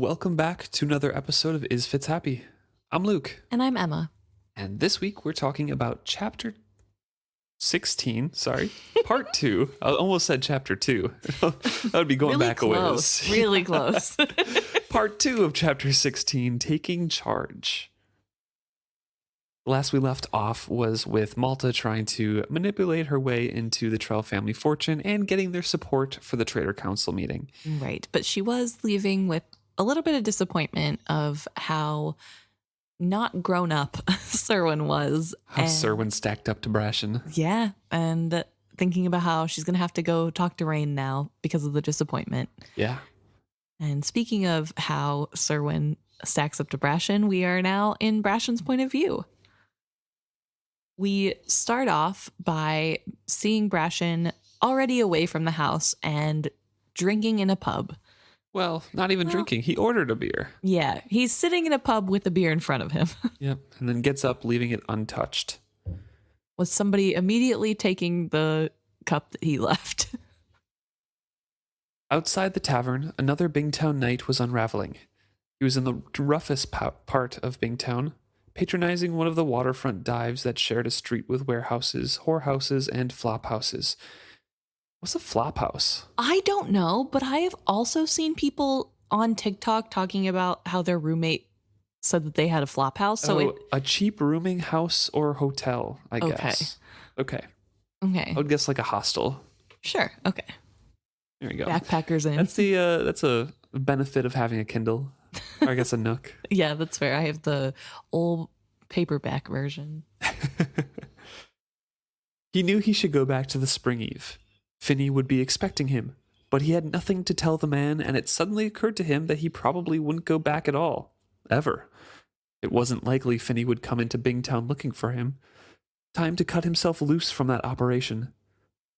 welcome back to another episode of Is Fitz Happy? I'm Luke. And I'm Emma. And this week we're talking about Chapter 16, Part 2. I almost said Chapter 2. That would be going Really back a close. ways. Really close. Part 2 of Chapter 16, Taking Charge. Last we left off was with Malta trying to manipulate her way into the Trell family fortune and getting their support for the Trader Council meeting. Right. But she was leaving with a little bit of disappointment of how not grown up Serwyn was. How Serwyn stacked up to Brashen. Yeah. And thinking about how she's going to have to go talk to Reyn now because of the disappointment. Yeah. And speaking of how Serwyn stacks up to Brashen, we are now in Brashen's point of view. We start off by seeing Brashen already away from the house and drinking in a pub. Well, not even drinking. He ordered a beer. Yeah, he's sitting in a pub with a beer in front of him. Yep. And then gets up, leaving it untouched. With somebody immediately taking the cup that he left. Outside the tavern, another Bingtown night was unraveling. He was in the roughest part of Bingtown, patronizing one of the waterfront dives that shared a street with warehouses, whorehouses, and flophouses. What's a flophouse? I don't know, but I have also seen people on TikTok talking about how their roommate said that they had a flophouse. So a cheap rooming house or hotel, I guess. Okay. I would guess like a hostel. Sure. Okay. There you go. Backpackers in. That's a benefit of having a Kindle. Or I guess a Nook. Yeah, that's fair. I have the old paperback version. He knew he should go back to the Spring Eve. Finney would be expecting him, but he had nothing to tell the man, and it suddenly occurred to him that he probably wouldn't go back at all. Ever. It wasn't likely Finney would come into Bingtown looking for him. Time to cut himself loose from that operation.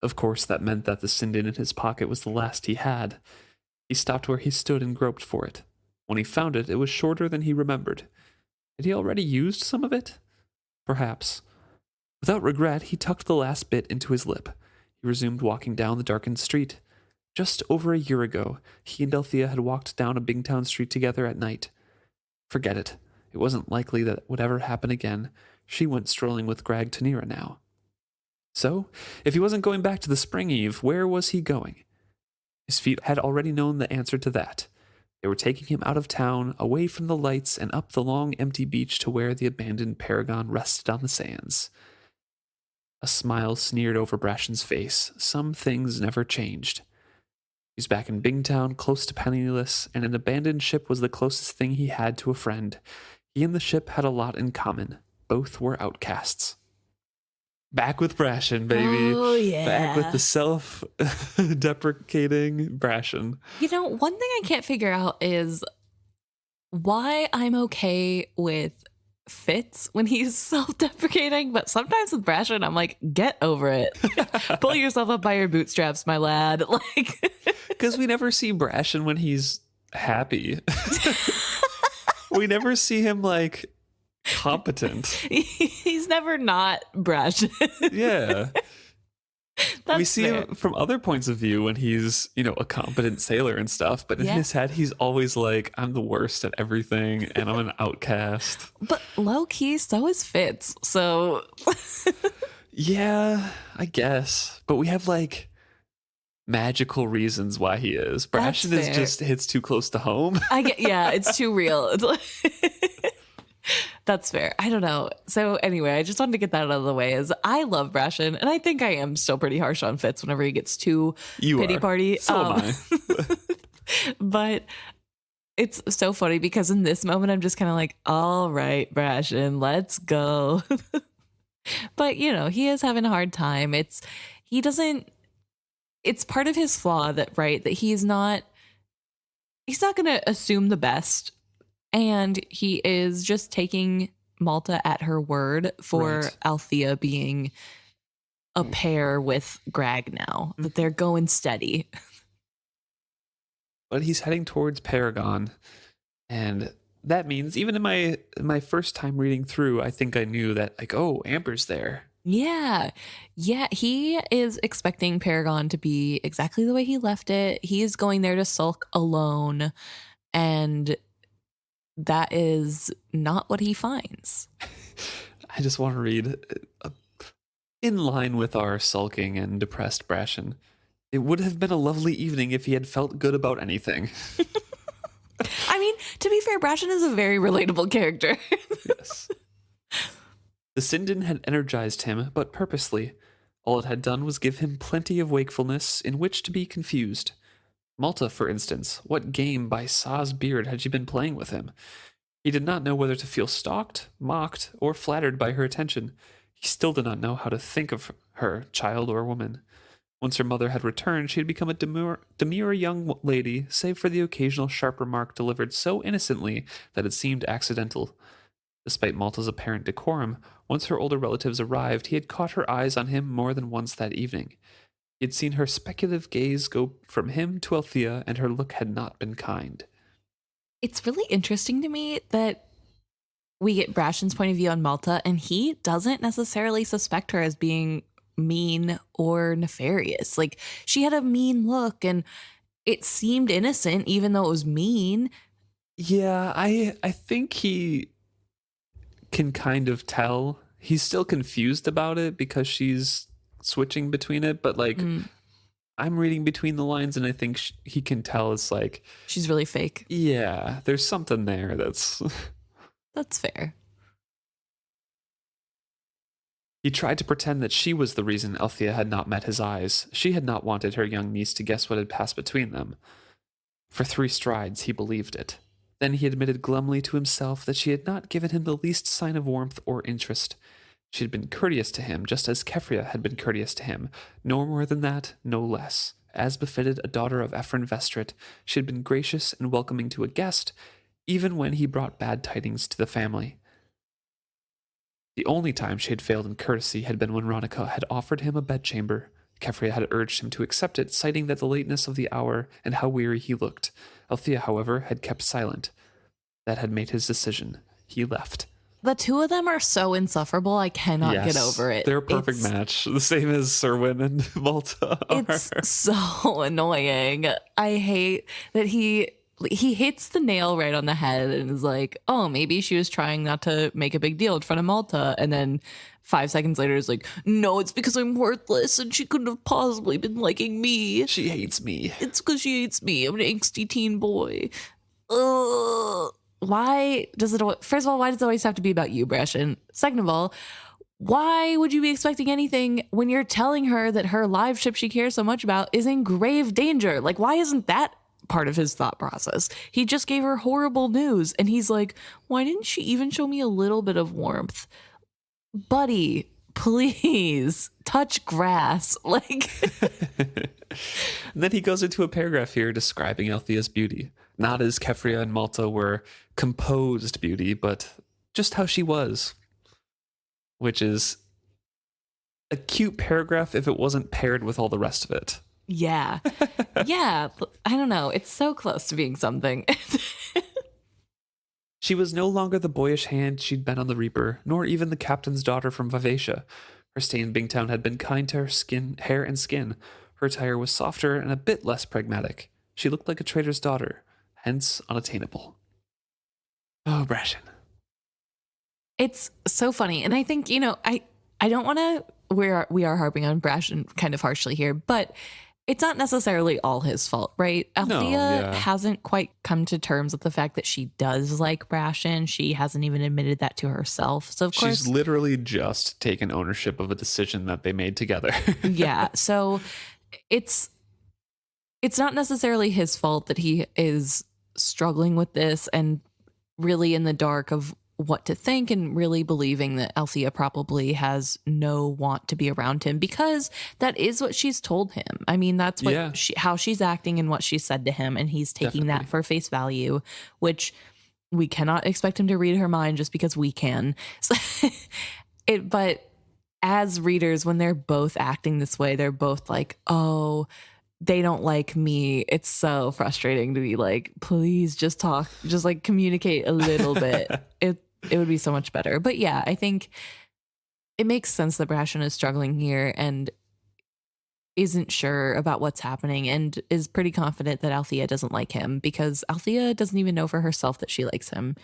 Of course, that meant that the Sindin in his pocket was the last he had. He stopped where he stood and groped for it. When he found it, it was shorter than he remembered. Had he already used some of it? Perhaps. Without regret, he tucked the last bit into his lip. He resumed walking down the darkened street. Just over a year ago, he and Althea had walked down a Bingtown street together at night. Forget it. It wasn't likely that it would ever happen again. She went strolling with Greg to Nira now. So, if he wasn't going back to the Spring Eve, where was he going? His feet had already known the answer to that. They were taking him out of town, away from the lights, and up the long empty beach to where the abandoned Paragon rested on the sands. A smile sneered over Brashen's face. Some things never changed. He's back in Bingtown, close to penniless, and an abandoned ship was the closest thing he had to a friend. He and the ship had a lot in common. Both were outcasts. Back with Brashen, baby. Oh, yeah. Back with the self-deprecating Brashen. You know, one thing I can't figure out is why I'm okay with Fitz when he's self-deprecating, but sometimes with Brashen, I'm like, get over it. Pull yourself up by your bootstraps, my lad. Like, because we never see Brashen when he's happy. We never see him like competent. He's never not Brashen. Yeah. That's we see fair. him from other points of view when he's, a competent sailor and stuff. But in his head, he's always like, I'm the worst at everything and I'm an outcast. But low key, so is Fitz. So yeah, I guess. But we have like magical reasons why he is. Brashen is just hits too close to home. It's too real. It's like that's fair. I don't know. So anyway, I just wanted to get that out of the way. Is I love Brashen, and I think I am still pretty harsh on Fitz whenever he gets too pity party. So am I. But it's so funny because in this moment I'm just kind of like, all right, Brashen, let's go. But he is having a hard time. It's part of his flaw that he's not going to assume the best. And he is just taking Malta at her word for Althea being a pair with Greg now, that they're going steady. But he's heading towards Paragon. And that means, even in my first time reading through, I think I knew that, like, oh, Amber's there. Yeah. Yeah. He is expecting Paragon to be exactly the way he left it. He is going there to sulk alone. And that is not what he finds. I just want to read, in line with our sulking and depressed Brashen. It would have been a lovely evening if he had felt good about anything. I mean, to be fair, Brashen is a very relatable character. Yes. The Sindon had energized him, but purposely. All it had done was give him plenty of wakefulness in which to be confused. Malta, for instance, what game by Saw's beard had she been playing with him? He did not know whether to feel stalked, mocked, or flattered by her attention. He still did not know how to think of her, child or woman. Once her mother had returned, she had become a demure young lady, save for the occasional sharp remark delivered so innocently that it seemed accidental. Despite Malta's apparent decorum, once her older relatives arrived, he had caught her eyes on him more than once that evening. He had seen her speculative gaze go from him to Althea, and her look had not been kind. It's really interesting to me that we get Brashen's point of view on Malta, and he doesn't necessarily suspect her as being mean or nefarious. Like, she had a mean look, and it seemed innocent, even though it was mean. Yeah, I think he can kind of tell. He's still confused about it because she's switching between it, but like I'm reading between the lines, and I think he can tell it's like she's really fake. Yeah, there's something there that's fair. He tried to pretend that she was the reason Althea had not met his eyes. She had not wanted her young niece to guess what had passed between them. For 3 strides he believed it. Then he admitted glumly to himself that she had not given him the least sign of warmth or interest. She had been courteous to him, just as Keffria had been courteous to him, no more than that, no less. As befitted a daughter of Ephron Vestrit, she had been gracious and welcoming to a guest, even when he brought bad tidings to the family. The only time she had failed in courtesy had been when Ronica had offered him a bedchamber. Keffria had urged him to accept it, citing that the lateness of the hour and how weary he looked. Althea, however, had kept silent. That had made his decision. He left. The two of them are so insufferable. I cannot get over it. They're a perfect match. The same as Serwyn and Malta are. It's so annoying. I hate that he hits the nail right on the head and is like, oh, maybe she was trying not to make a big deal in front of Malta. And then 5 seconds later is like, no, it's because I'm worthless and she couldn't have possibly been liking me. She hates me. It's because she hates me. I'm an angsty teen boy. Ugh. Why does it, first of all, why does it always have to be about you, Brashen? Second of all, why would you be expecting anything when you're telling her that her live ship she cares so much about is in grave danger? Like, why isn't that part of his thought process? He just gave her horrible news, and he's like, why didn't she even show me a little bit of warmth? Buddy, please touch grass. Like, and then he goes into a paragraph here describing Althea's beauty. Not as Keffria and Malta were composed beauty, but just how she was. Which is a cute paragraph if it wasn't paired with all the rest of it. Yeah. Yeah. I don't know. It's so close to being something. She was no longer the boyish hand she'd been on the Reaper, nor even the captain's daughter from Vivacia. Her stay in Bingtown had been kind to her hair and skin. Her attire was softer and a bit less pragmatic. She looked like a trader's daughter, hence unattainable. Oh, Brashen. It's so funny. And I think, I don't want to, we are harping on Brashen kind of harshly here, but it's not necessarily all his fault, right? Althea hasn't quite come to terms with the fact that she does like Brashen. She hasn't even admitted that to herself. So of course, she's literally just taken ownership of a decision that they made together. Yeah. So it's not necessarily his fault that he is struggling with this and really in the dark of what to think, and really believing that Althea probably has no want to be around him, because that is what she's told him. I mean, that's what how she's acting and what she said to him, and he's taking that for face value, which we cannot expect him to read her mind just because we can. So but as readers, when they're both acting this way, they're both like, oh, they don't like me. It's so frustrating to be like, please just talk, just like communicate a little bit. It would be so much better. But yeah, I think it makes sense that Brashen is struggling here, and isn't sure about what's happening and is pretty confident that Althea doesn't like him because Althea doesn't even know for herself that she likes him.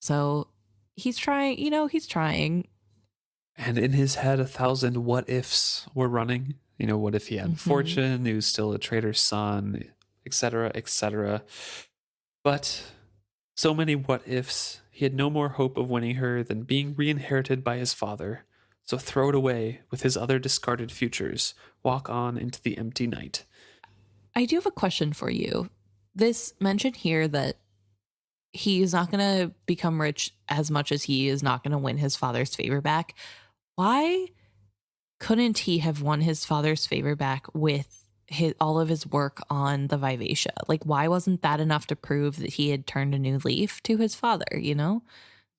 So he's trying, he's trying. And in his head, 1,000 what ifs were running. What if he had fortune, he was still a trader's son, etc., etc. But so many what ifs, he had no more hope of winning her than being re-inherited by his father. So throw it away with his other discarded futures. Walk on into the empty night. I do have a question for you. This mentioned here that he is not going to become rich as much as he is not going to win his father's favor back. Why couldn't he have won his father's favor back with all of his work on the Vivacia? Like, why wasn't that enough to prove that he had turned a new leaf to his father,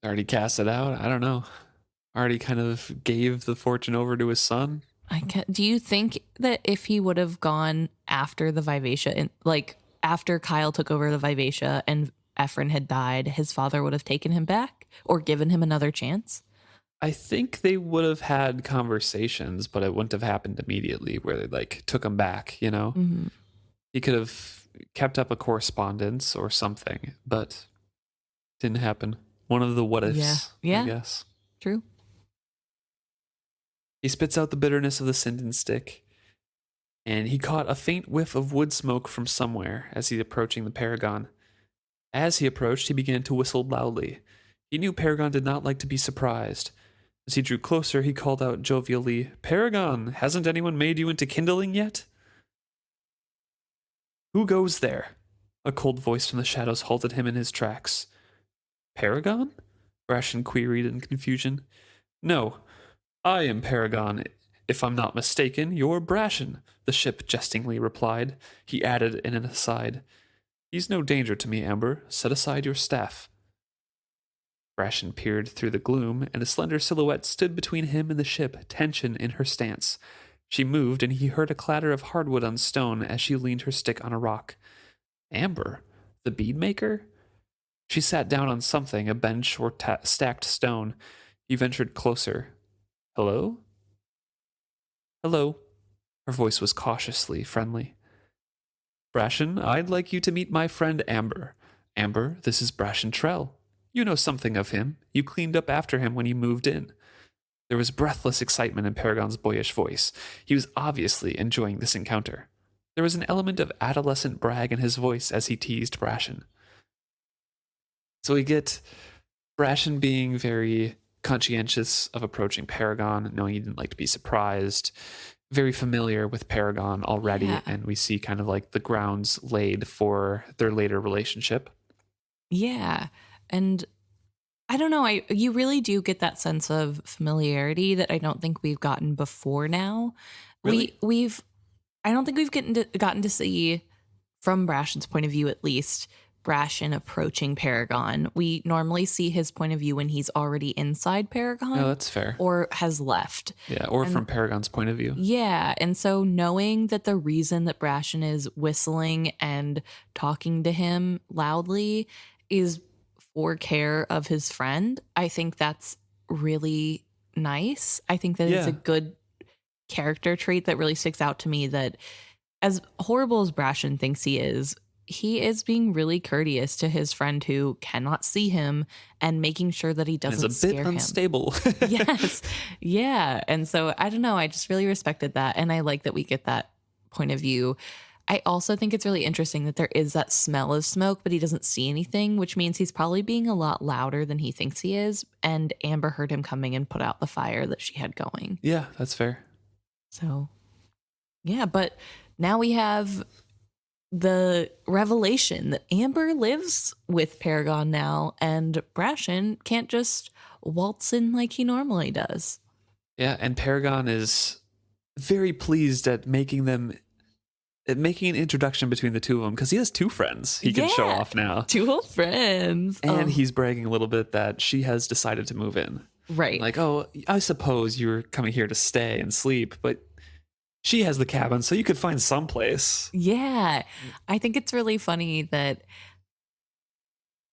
Already cast it out? I don't know. Already kind of gave the fortune over to his son? Do you think that if he would have gone after the Vivacia, and like after Kyle took over the Vivacia and Ephron had died, his father would have taken him back or given him another chance? I think they would have had conversations, but it wouldn't have happened immediately where they took him back, Mm-hmm. He could have kept up a correspondence or something, but didn't happen. One of the what ifs, I guess. True. He spits out the bitterness of the Sinden stick, and he caught a faint whiff of wood smoke from somewhere as he approaching the Paragon. As he approached, he began to whistle loudly. He knew Paragon did not like to be surprised. As he drew closer, he called out jovially, "Paragon, hasn't anyone made you into kindling yet?" "Who goes there?" A cold voice from the shadows halted him in his tracks. "Paragon?" Brashen queried in confusion. "No, I am Paragon. If I'm not mistaken, you're Brashen," the ship jestingly replied. He added in an aside, "He's no danger to me, Amber. Set aside your staff." Brashen peered through the gloom, and a slender silhouette stood between him and the ship, tension in her stance. She moved, and he heard a clatter of hardwood on stone as she leaned her stick on a rock. Amber? The bead maker? She sat down on something, a bench or stacked stone. He ventured closer. "Hello?" "Hello." Her voice was cautiously friendly. "Brashen, I'd like you to meet my friend Amber. Amber, this is Brashen Trell. You know something of him. You cleaned up after him when you moved in." There was breathless excitement in Paragon's boyish voice. He was obviously enjoying this encounter. There was an element of adolescent brag in his voice as he teased Brashen. So we get Brashen being very conscientious of approaching Paragon, knowing he didn't like to be surprised, very familiar with Paragon already, and we see kind of like the grounds laid for their later relationship. Yeah. And I don't know, you really do get that sense of familiarity that I don't think we've gotten before now. Really? I don't think we've gotten to see, from Brashen's point of view at least, Brashen approaching Paragon. We normally see his point of view when he's already inside Paragon. Oh, that's fair. Or has left. Yeah, or from Paragon's point of view. Yeah, and so knowing that the reason that Brashen is whistling and talking to him loudly is for care of his friend, I think that's really nice. I think that it's a good character trait that really sticks out to me, that as horrible as Brashen thinks he is being really courteous to his friend who cannot see him and making sure that he doesn't scare him. It's a bit unstable. Yes. Yeah. And so I don't know. I just really respected that. And I like that we get that point of view. I also think it's really interesting that there is that smell of smoke, but he doesn't see anything, which means he's probably being a lot louder than he thinks he is. And Amber heard him coming and put out the fire that she had going. Yeah, that's fair. So, yeah. But now we have the revelation that Amber lives with Paragon now, and Brashen can't just waltz in like he normally does. Yeah, and Paragon is very pleased at making an introduction between the two of them, because he has two friends he can show off now. Two old friends. And he's bragging a little bit that she has decided to move in. Right. Like, "Oh, I suppose you're coming here to stay and sleep, but she has the cabin, so you could find someplace." Yeah. I think it's really funny that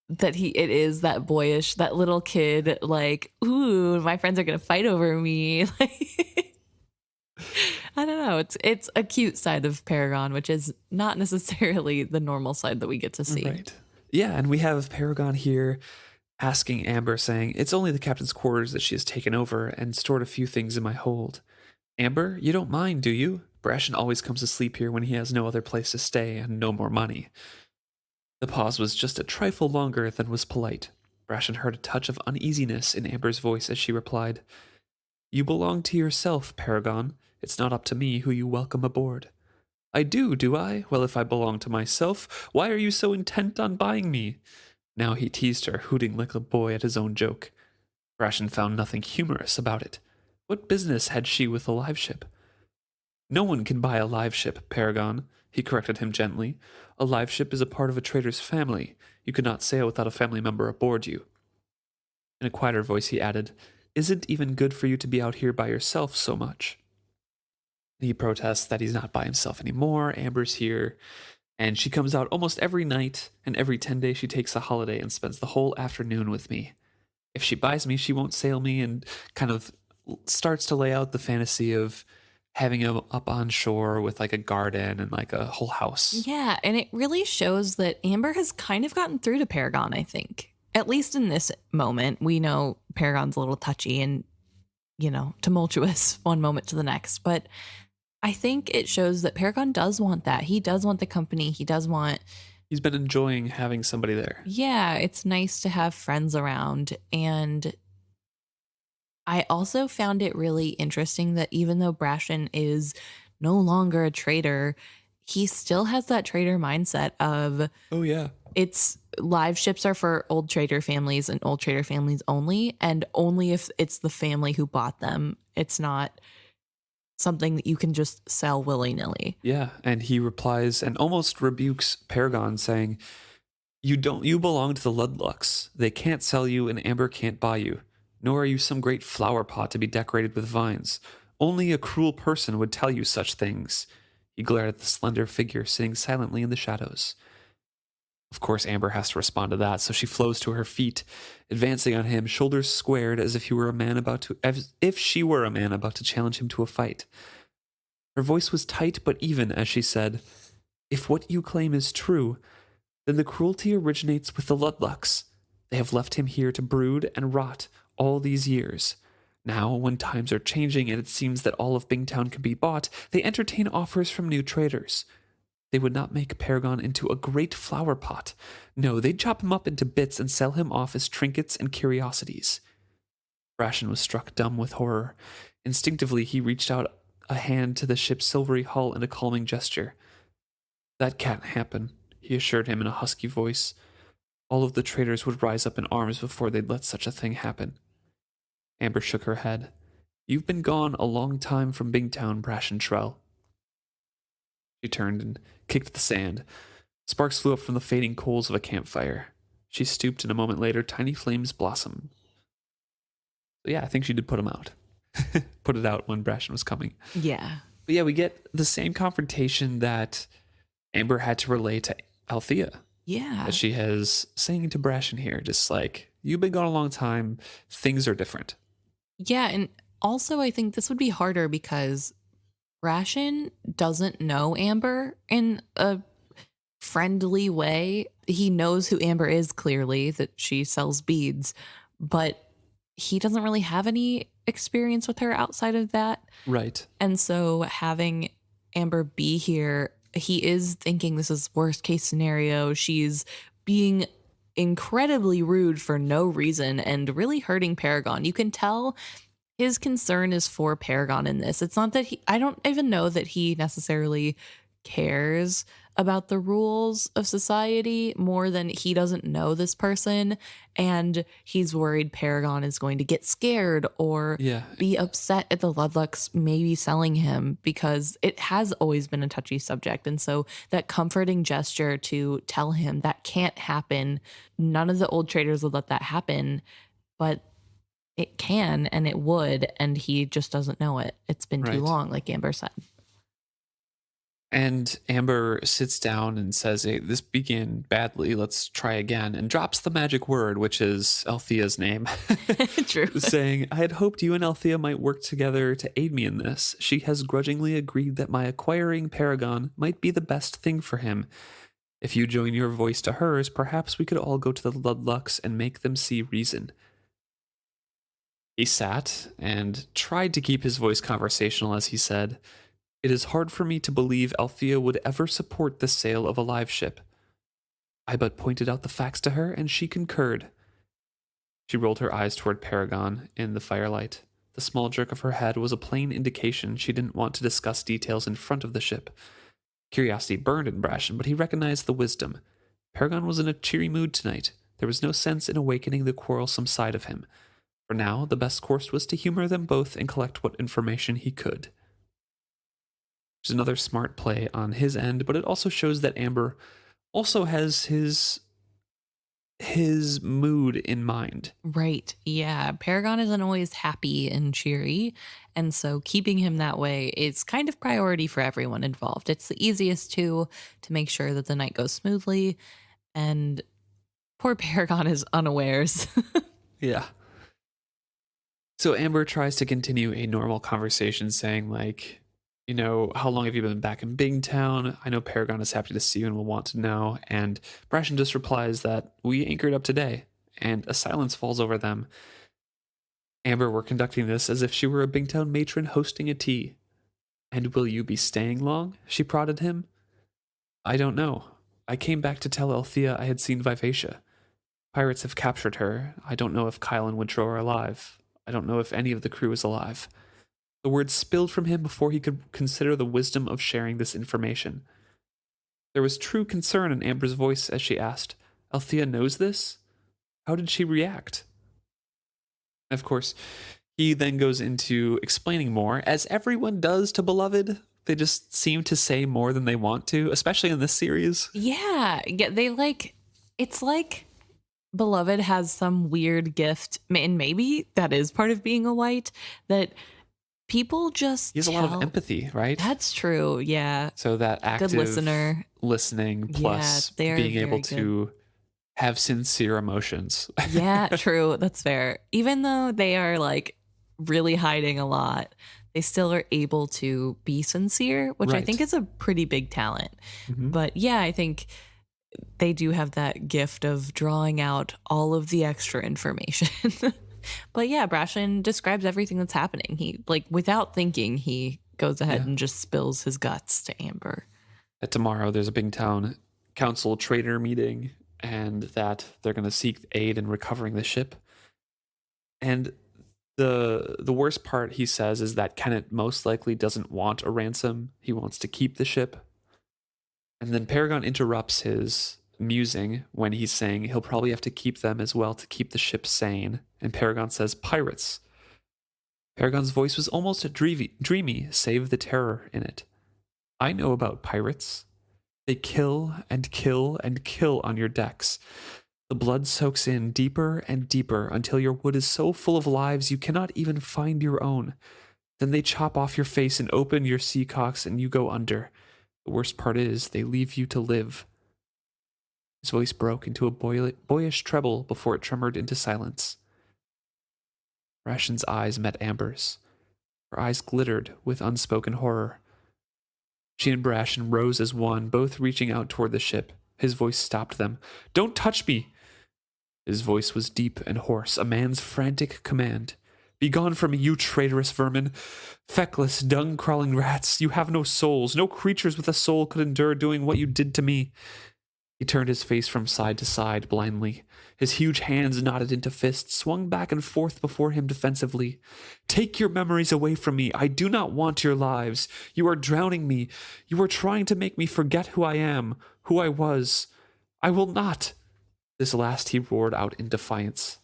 it is that boyish, that little kid, like, "Ooh, my friends are going to fight over me." Like, I don't don't know. It's a cute side of Paragon, which is not necessarily the normal side that we get to see. Right. Yeah, and we have Paragon here asking Amber, saying, "It's only the captain's quarters that she has taken over and stored a few things in my hold. Amber, you don't mind, do you? Brashen always comes to sleep here when he has no other place to stay and no more money." The pause was just a trifle longer than was polite. Brashen heard a touch of uneasiness in Amber's voice as she replied, "You belong to yourself, Paragon. It's not up to me who you welcome aboard." "I do I? Well, if I belong to myself, why are you so intent on buying me?" Now he teased her, hooting like a boy at his own joke. Brashen found nothing humorous about it. What business had she with a live ship? "No one can buy a live ship, Paragon," he corrected him gently. "A live ship is a part of a trader's family. You could not sail without a family member aboard you." In a quieter voice he added, "Isn't even good for you to be out here by yourself so much." He protests that he's not by himself anymore. Amber's here, and she comes out almost every night, and every 10 days she takes a holiday and spends the whole afternoon with me. If she buys me, she won't sail me, and kind of starts to lay out the fantasy of having him up on shore with like a garden and like a whole house. Yeah, and it really shows that Amber has kind of gotten through to Paragon, I think. At least in this moment, we know Paragon's a little touchy and, tumultuous one moment to the next, but I think it shows that Paragon does want that. He does want the company. He's been enjoying having somebody there. Yeah, it's nice to have friends around. And I also found it really interesting that even though Brashen is no longer a trader, he still has that trader mindset of, oh yeah, it's live ships are for old trader families and old trader families only, and only if it's the family who bought them. It's not something that you can just sell willy-nilly. Yeah, and he replies and almost rebukes Paragon, saying, You belong to the Ludlucks. They can't sell you and Amber can't buy you. Nor are you some great flower pot to be decorated with vines. Only a cruel person would tell you such things." He glared at the slender figure sitting silently in the shadows. Of course, Amber has to respond to that, so she flows to her feet, advancing on him, shoulders squared as if she were a man about to challenge him to a fight. Her voice was tight but even as she said, "If what you claim is true, then the cruelty originates with the Ludlucks. They have left him here to brood and rot all these years. Now, when times are changing and it seems that all of Bingtown can be bought, they entertain offers from new traders. They would not make Paragon into a great flower pot. No, they'd chop him up into bits and sell him off as trinkets and curiosities." Brashen was struck dumb with horror. Instinctively, he reached out a hand to the ship's silvery hull in a calming gesture. "That can't happen," he assured him in a husky voice. "All of the traders would rise up in arms before they'd let such a thing happen." Amber shook her head. "You've been gone a long time from Bingtown, Brashen Trell." She turned and kicked the sand. Sparks flew up from the fading coals of a campfire. She stooped, and a moment later, tiny flames blossomed. So yeah, I think she did put them out. Put it out when Brashen was coming. Yeah. But yeah, we get the same confrontation that Amber had to relay to Althea. Yeah. That she has saying to Brashen here, just like, you've been gone a long time, things are different. Yeah, and also I think this would be harder because Brashen doesn't know Amber in a friendly way. He knows who Amber is, clearly, that she sells beads, but he doesn't really have any experience with her outside of that. Right. And so having Amber be here, he is thinking this is worst case scenario. She's being incredibly rude for no reason and really hurting Paragon. You can tell his concern is for Paragon in this. It's not that I don't even know that he necessarily cares about the rules of society more than he doesn't know this person and he's worried Paragon is going to get scared or be upset at the Ludlucks maybe selling him, because it has always been a touchy subject. And so that comforting gesture to tell him that can't happen, none of the old traders would let that happen, but it can and it would, and he just doesn't know it. It's been too long, like Amber said. And Amber sits down and says, hey, this began badly. Let's try again. And drops the magic word, which is Althea's name. True. Saying, I had hoped you and Althea might work together to aid me in this. She has grudgingly agreed that my acquiring Paragon might be the best thing for him. If you join your voice to hers, perhaps we could all go to the Ludlucks and make them see reason. He sat and tried to keep his voice conversational as he said, it is hard for me to believe Althea would ever support the sale of a live ship. I but pointed out the facts to her, and she concurred. She rolled her eyes toward Paragon in the firelight. The small jerk of her head was a plain indication she didn't want to discuss details in front of the ship. Curiosity burned in Brashen, but he recognized the wisdom. Paragon was in a cheery mood tonight. There was no sense in awakening the quarrelsome side of him. For now, the best course was to humor them both and collect what information he could. Which is another smart play on his end, but it also shows that Amber also has his mood in mind. Right. Yeah. Paragon isn't always happy and cheery. And so keeping him that way is kind of priority for everyone involved. It's the easiest to make sure that the night goes smoothly. And poor Paragon is unawares. Yeah. So Amber tries to continue a normal conversation saying like, you know, how long have you been back in Bingtown? I know Paragon is happy to see you and will want to know. And Brashen just replies that we anchored up today, and a silence falls over them. Amber were conducting this as if she were a Bingtown matron hosting a tea. And will you be staying long? She prodded him. I don't know. I came back to tell Althea I had seen Vivacia. Pirates have captured her. I don't know if Kyle and Woodrow are alive. I don't know if any of the crew is alive. The words spilled from him before he could consider the wisdom of sharing this information. There was true concern in Amber's voice as she asked, Althea knows this? How did she react? Of course, he then goes into explaining more, as everyone does to Beloved. They just seem to say more than they want to, especially in this series. Yeah. It's like Beloved has some weird gift, and maybe that is part of being a white, that people just he has a lot of empathy, right? That's true. Yeah. So that active good listener, listening plus being able to have sincere emotions. Yeah, true. That's fair. Even though they are like really hiding a lot, they still are able to be sincere, which I think is a pretty big talent. Mm-hmm. But yeah, I think they do have that gift of drawing out all of the extra information. But yeah, Brashen describes everything that's happening. He, like, without thinking, he goes ahead and just spills his guts to Amber. That tomorrow there's a Bingtown Council trader meeting, and that they're going to seek aid in recovering the ship. And the worst part, he says, is that Kenneth most likely doesn't want a ransom. He wants to keep the ship. And then Paragon interrupts his musing when he's saying he'll probably have to keep them as well to keep the ship sane. And Paragon says, pirates. Paragon's voice was almost dreamy, save the terror in it. I know about pirates. They kill and kill and kill on your decks. The blood soaks in deeper and deeper until your wood is so full of lives you cannot even find your own. Then they chop off your face and open your seacocks and you go under. The worst part is they leave you to live. His voice broke into a boyish treble before it tremored into silence. Brashen's eyes met Amber's. Her eyes glittered with unspoken horror. She and Brashen rose as one, both reaching out toward the ship. His voice stopped them. Don't touch me! His voice was deep and hoarse, a man's frantic command. Begone from me, you traitorous vermin! Feckless, dung-crawling rats! You have no souls. No creatures with a soul could endure doing what you did to me. He turned his face from side to side blindly. His huge hands knotted into fists, swung back and forth before him defensively. Take your memories away from me. I do not want your lives. You are drowning me. You are trying to make me forget who I am, who I was. I will not. This last he roared out in defiance.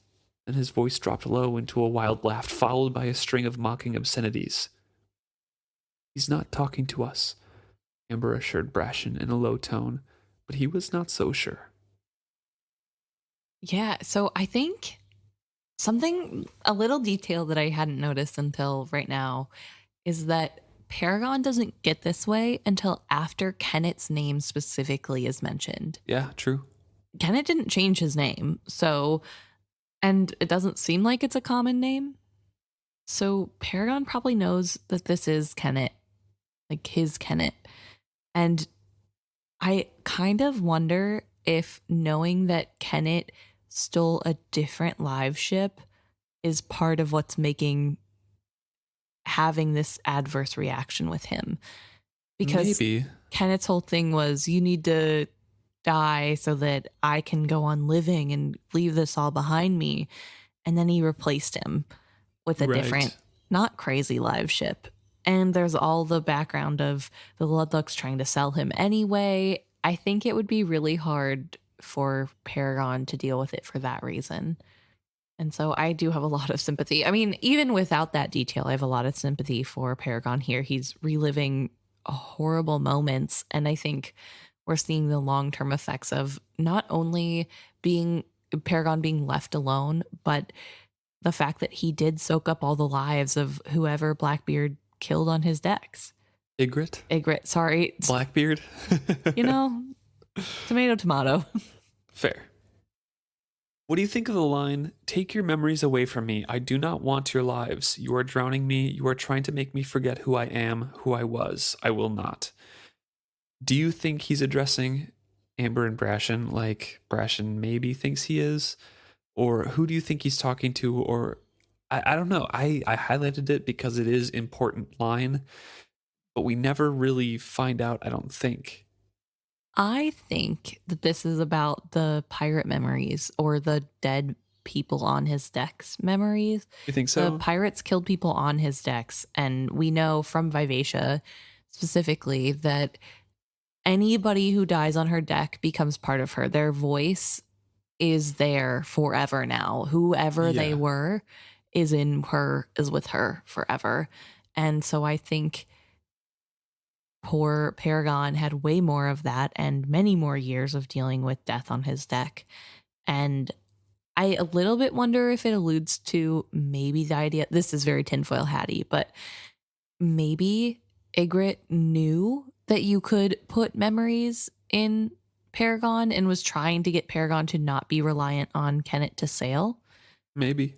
Then his voice dropped low into a wild laugh, followed by a string of mocking obscenities. He's not talking to us, Amber assured Brashen in a low tone. But he was not so sure. Yeah, so I think a little detail that I hadn't noticed until right now is that Paragon doesn't get this way until after Kennet's name specifically is mentioned. Yeah, true. Kennet didn't change his name, so, and it doesn't seem like it's a common name. So Paragon probably knows that this is Kennet, like his Kennet. And I kind of wonder if knowing that Kennet stole a different live ship is part of what's making having this adverse reaction with him. Because maybe Kennet's whole thing was, you need to die so that I can go on living and leave this all behind me. And then he replaced him with a different, not crazy live ship. And there's all the background of the Ludlucks trying to sell him anyway. I think it would be really hard for Paragon to deal with it for that reason. And so I do have a lot of sympathy. I mean, even without that detail, I have a lot of sympathy for Paragon here. He's reliving horrible moments. And I think we're seeing the long-term effects of not only being Paragon being left alone, but the fact that he did soak up all the lives of whoever Blackbeard killed on his decks. Ygritte, sorry. Blackbeard. You know, tomato. Fair. What do you think of the line, "Take your memories away from me. I do not want your lives. You are drowning me. You are trying to make me forget who I am, who I was. I will not." Do you think he's addressing Amber and Brashen like Brashen maybe thinks he is? Or who do you think he's talking to? Or I don't know. I highlighted it because it is important line, but we never really find out, I don't think. I think that this is about the pirate memories or the dead people on his decks memories. You think so? The pirates killed people on his decks, and we know from Vivacia specifically that anybody who dies on her deck becomes part of her. Their voice is there forever now. Whoever they were is with her forever. And so I think poor Paragon had way more of that and many more years of dealing with death on his deck. And I a little bit wonder if it alludes to maybe the idea, this is very tinfoil hatty, but maybe Ygritte knew that you could put memories in Paragon and was trying to get Paragon to not be reliant on Kennet to sail. Maybe.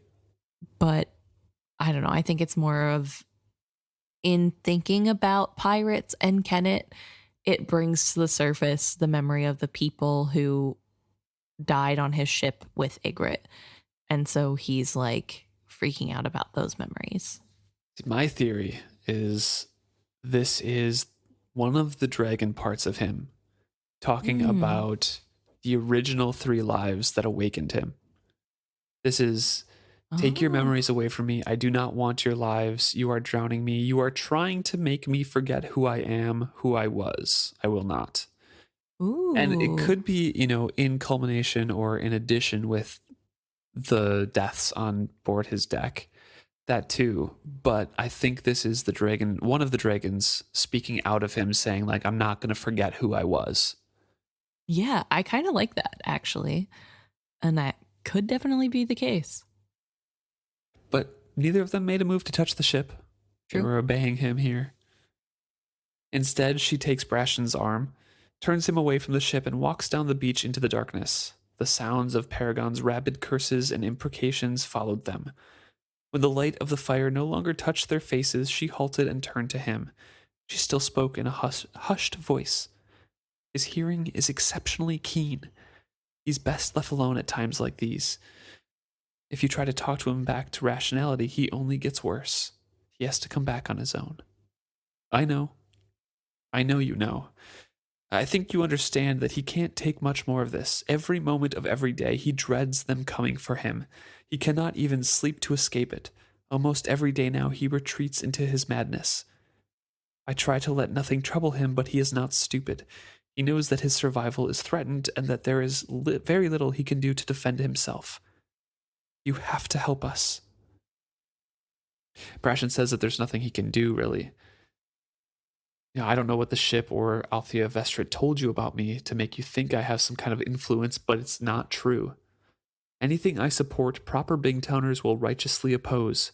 But I don't know. I think it's more of, in thinking about pirates and Kennet, it brings to the surface the memory of the people who died on his ship with Ygritte. And so he's like freaking out about those memories. My theory is this is one of the dragon parts of him talking about the original 3 lives that awakened him. This is, take your memories away from me. I do not want your lives. You are drowning me. You are trying to make me forget who I am, who I was. I will not. Ooh. And it could be, in culmination or in addition with the deaths on board his deck. That too. But I think this is the dragon, one of the dragons speaking out of him saying, like, I'm not going to forget who I was. Yeah, I kind of like that, actually. And that could definitely be the case. But neither of them made a move to touch the ship. True. They were obeying him here. Instead, she takes Brashen's arm, turns him away from the ship, and walks down the beach into the darkness. The sounds of Paragon's rabid curses and imprecations followed them. When the light of the fire no longer touched their faces, she halted and turned to him. She still spoke in a hushed voice. His hearing is exceptionally keen. He's best left alone at times like these. If you try to talk to him back to rationality, he only gets worse. He has to come back on his own. I know. I know you know. I think you understand that he can't take much more of this. Every moment of every day, he dreads them coming for him. He cannot even sleep to escape it. Almost every day now, he retreats into his madness. I try to let nothing trouble him, but he is not stupid. He knows that his survival is threatened and that there is very little he can do to defend himself. You have to help us. Brashen says that there's nothing he can do, really. I don't know what the ship or Althea Vestrit told you about me to make you think I have some kind of influence, but it's not true. Anything I support, proper Bigtowners will righteously oppose.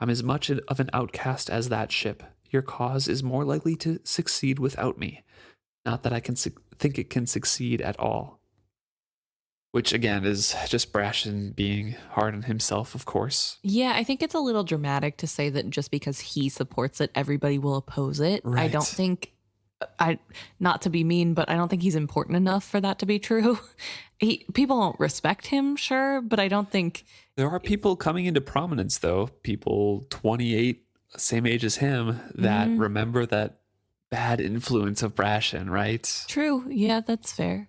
I'm as much of an outcast as that ship. Your cause is more likely to succeed without me. Not that I can think it can succeed at all. Which, again, is just Brashen being hard on himself, of course. Yeah, I think it's a little dramatic to say that just because he supports it, everybody will oppose it. Right. I don't think, not to be mean, but I don't think he's important enough for that to be true. People don't respect him, sure, but I don't think... There are people coming into prominence, though, people 28, same age as him, that remember that bad influence of Brashen, right? True. Yeah, that's fair.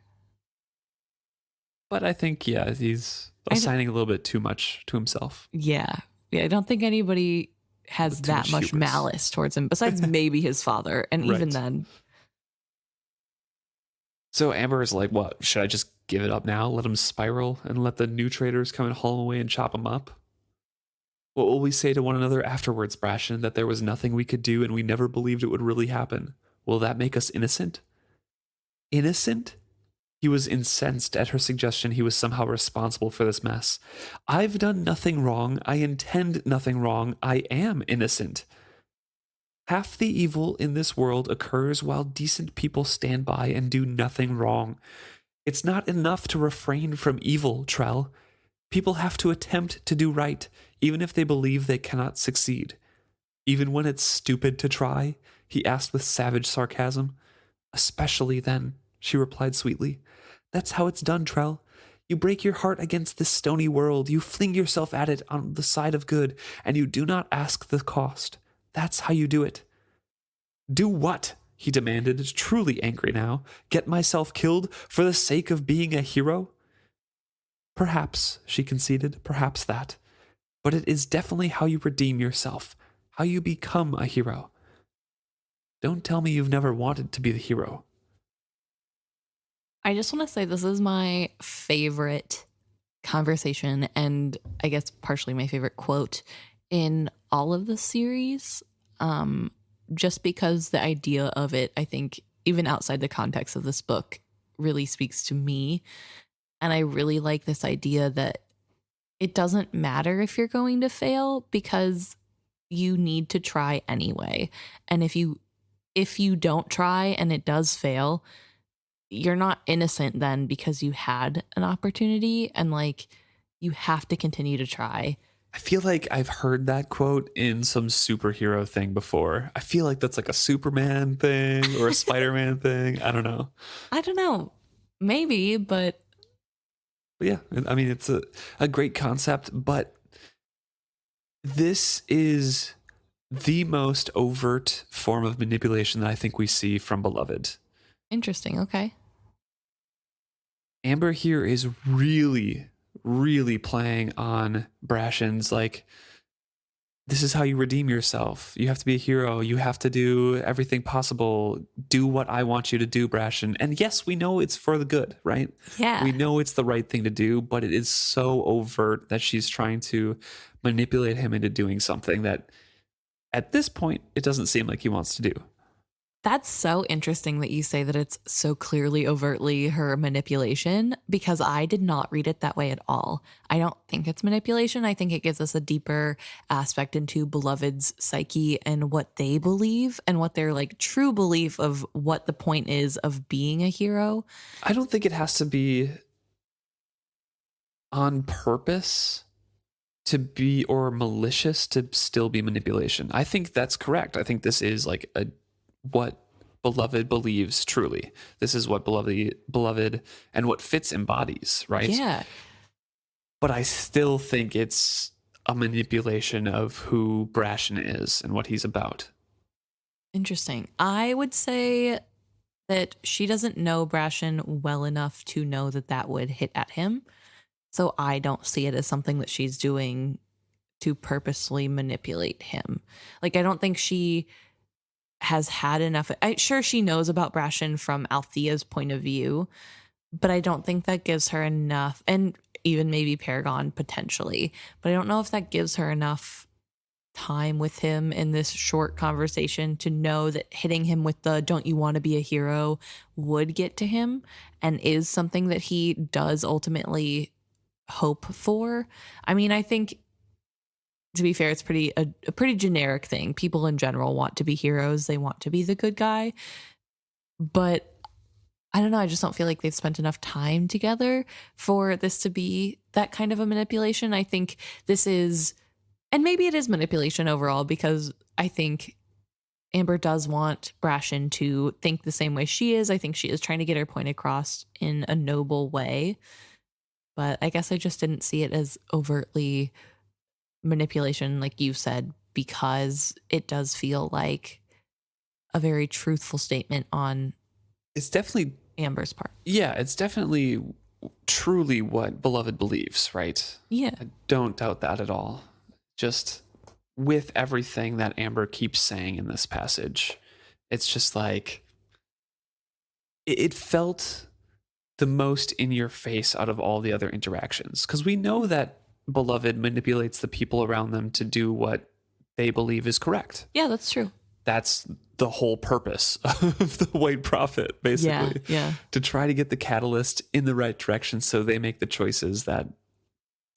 But I think, yeah, he's assigning a little bit too much to himself. Yeah. I don't think anybody has that much malice towards him, besides maybe his father. And even then. So Amber is like, what? Should I just give it up now? Let him spiral and let the new traders come and haul him away and chop him up? What will we say to one another afterwards, Brashen, that there was nothing we could do and we never believed it would really happen? Will that make us innocent? Innocent? He was incensed at her suggestion he was somehow responsible for this mess. I've done nothing wrong. I intend nothing wrong. I am innocent. Half the evil in this world occurs while decent people stand by and do nothing wrong. It's not enough to refrain from evil, Trell. People have to attempt to do right, even if they believe they cannot succeed. Even when it's stupid to try, he asked with savage sarcasm. Especially then, she replied sweetly. That's how it's done, Trell. You break your heart against this stony world, you fling yourself at it on the side of good, and you do not ask the cost. That's how you do it. Do what? He demanded, truly angry now. Get myself killed for the sake of being a hero? Perhaps, she conceded, perhaps that. But it is definitely how you redeem yourself, how you become a hero. Don't tell me you've never wanted to be the hero. I just want to say this is my favorite conversation and I guess partially my favorite quote in all of the series. Just because the idea of it, I think, even outside the context of this book, really speaks to me. And I really like this idea that it doesn't matter if you're going to fail because you need to try anyway. And if you don't try and it does fail, you're not innocent then because you had an opportunity and like you have to continue to try. I feel like I've heard that quote in some superhero thing before. I feel like that's like a Superman thing or a Spider-Man thing. I don't know. Maybe, but yeah, I mean, it's a great concept, but this is the most overt form of manipulation that I think we see from Beloved. Interesting. Okay. Amber here is really, really playing on Brashen's like, this is how you redeem yourself. You have to be a hero. You have to do everything possible. Do what I want you to do, Brashen. And yes, we know it's for the good, right? Yeah. We know it's the right thing to do, but it is so overt that she's trying to manipulate him into doing something that at this point, it doesn't seem like he wants to do. That's so interesting that you say that it's so clearly overtly her manipulation, because I did not read it that way at all. I don't think it's manipulation. I think it gives us a deeper aspect into Beloved's psyche and what they believe and what their like true belief of what the point is of being a hero. I don't think it has to be on purpose to be or malicious to still be manipulation. I think that's correct. I think this is like what Beloved believes truly. This is what Beloved and what Fitz embodies, right? Yeah. But I still think it's a manipulation of who Brashen is and what he's about. Interesting. I would say that she doesn't know Brashen well enough to know that that would hit at him. So I don't see it as something that she's doing to purposely manipulate him. Like, I don't think she has had enough. Sure, she knows about Brashen from Althea's point of view, but I don't think that gives her enough, and even maybe Paragon potentially, but I don't know if that gives her enough time with him in this short conversation to know that hitting him with the "don't you want to be a hero" would get to him and is something that he does ultimately hope for. I mean, I think to be fair, it's a pretty generic thing. People in general want to be heroes. They want to be the good guy. But I don't know. I just don't feel like they've spent enough time together for this to be that kind of a manipulation. I think this is, and maybe it is manipulation overall, because I think Amber does want Brashen to think the same way she is. I think she is trying to get her point across in a noble way. But I guess I just didn't see it as overtly manipulation, like you said, because it does feel like a very truthful statement on It's definitely Amber's part. Yeah, it's definitely truly what Beloved believes, right? Yeah. I don't doubt that at all. Just with everything that Amber keeps saying in this passage, it's just like it felt the most in your face out of all the other interactions, because we know that Beloved manipulates the people around them to do what they believe is correct. Yeah, that's true. That's the whole purpose of the White Prophet, basically. Yeah. To try to get the catalyst in the right direction so they make the choices that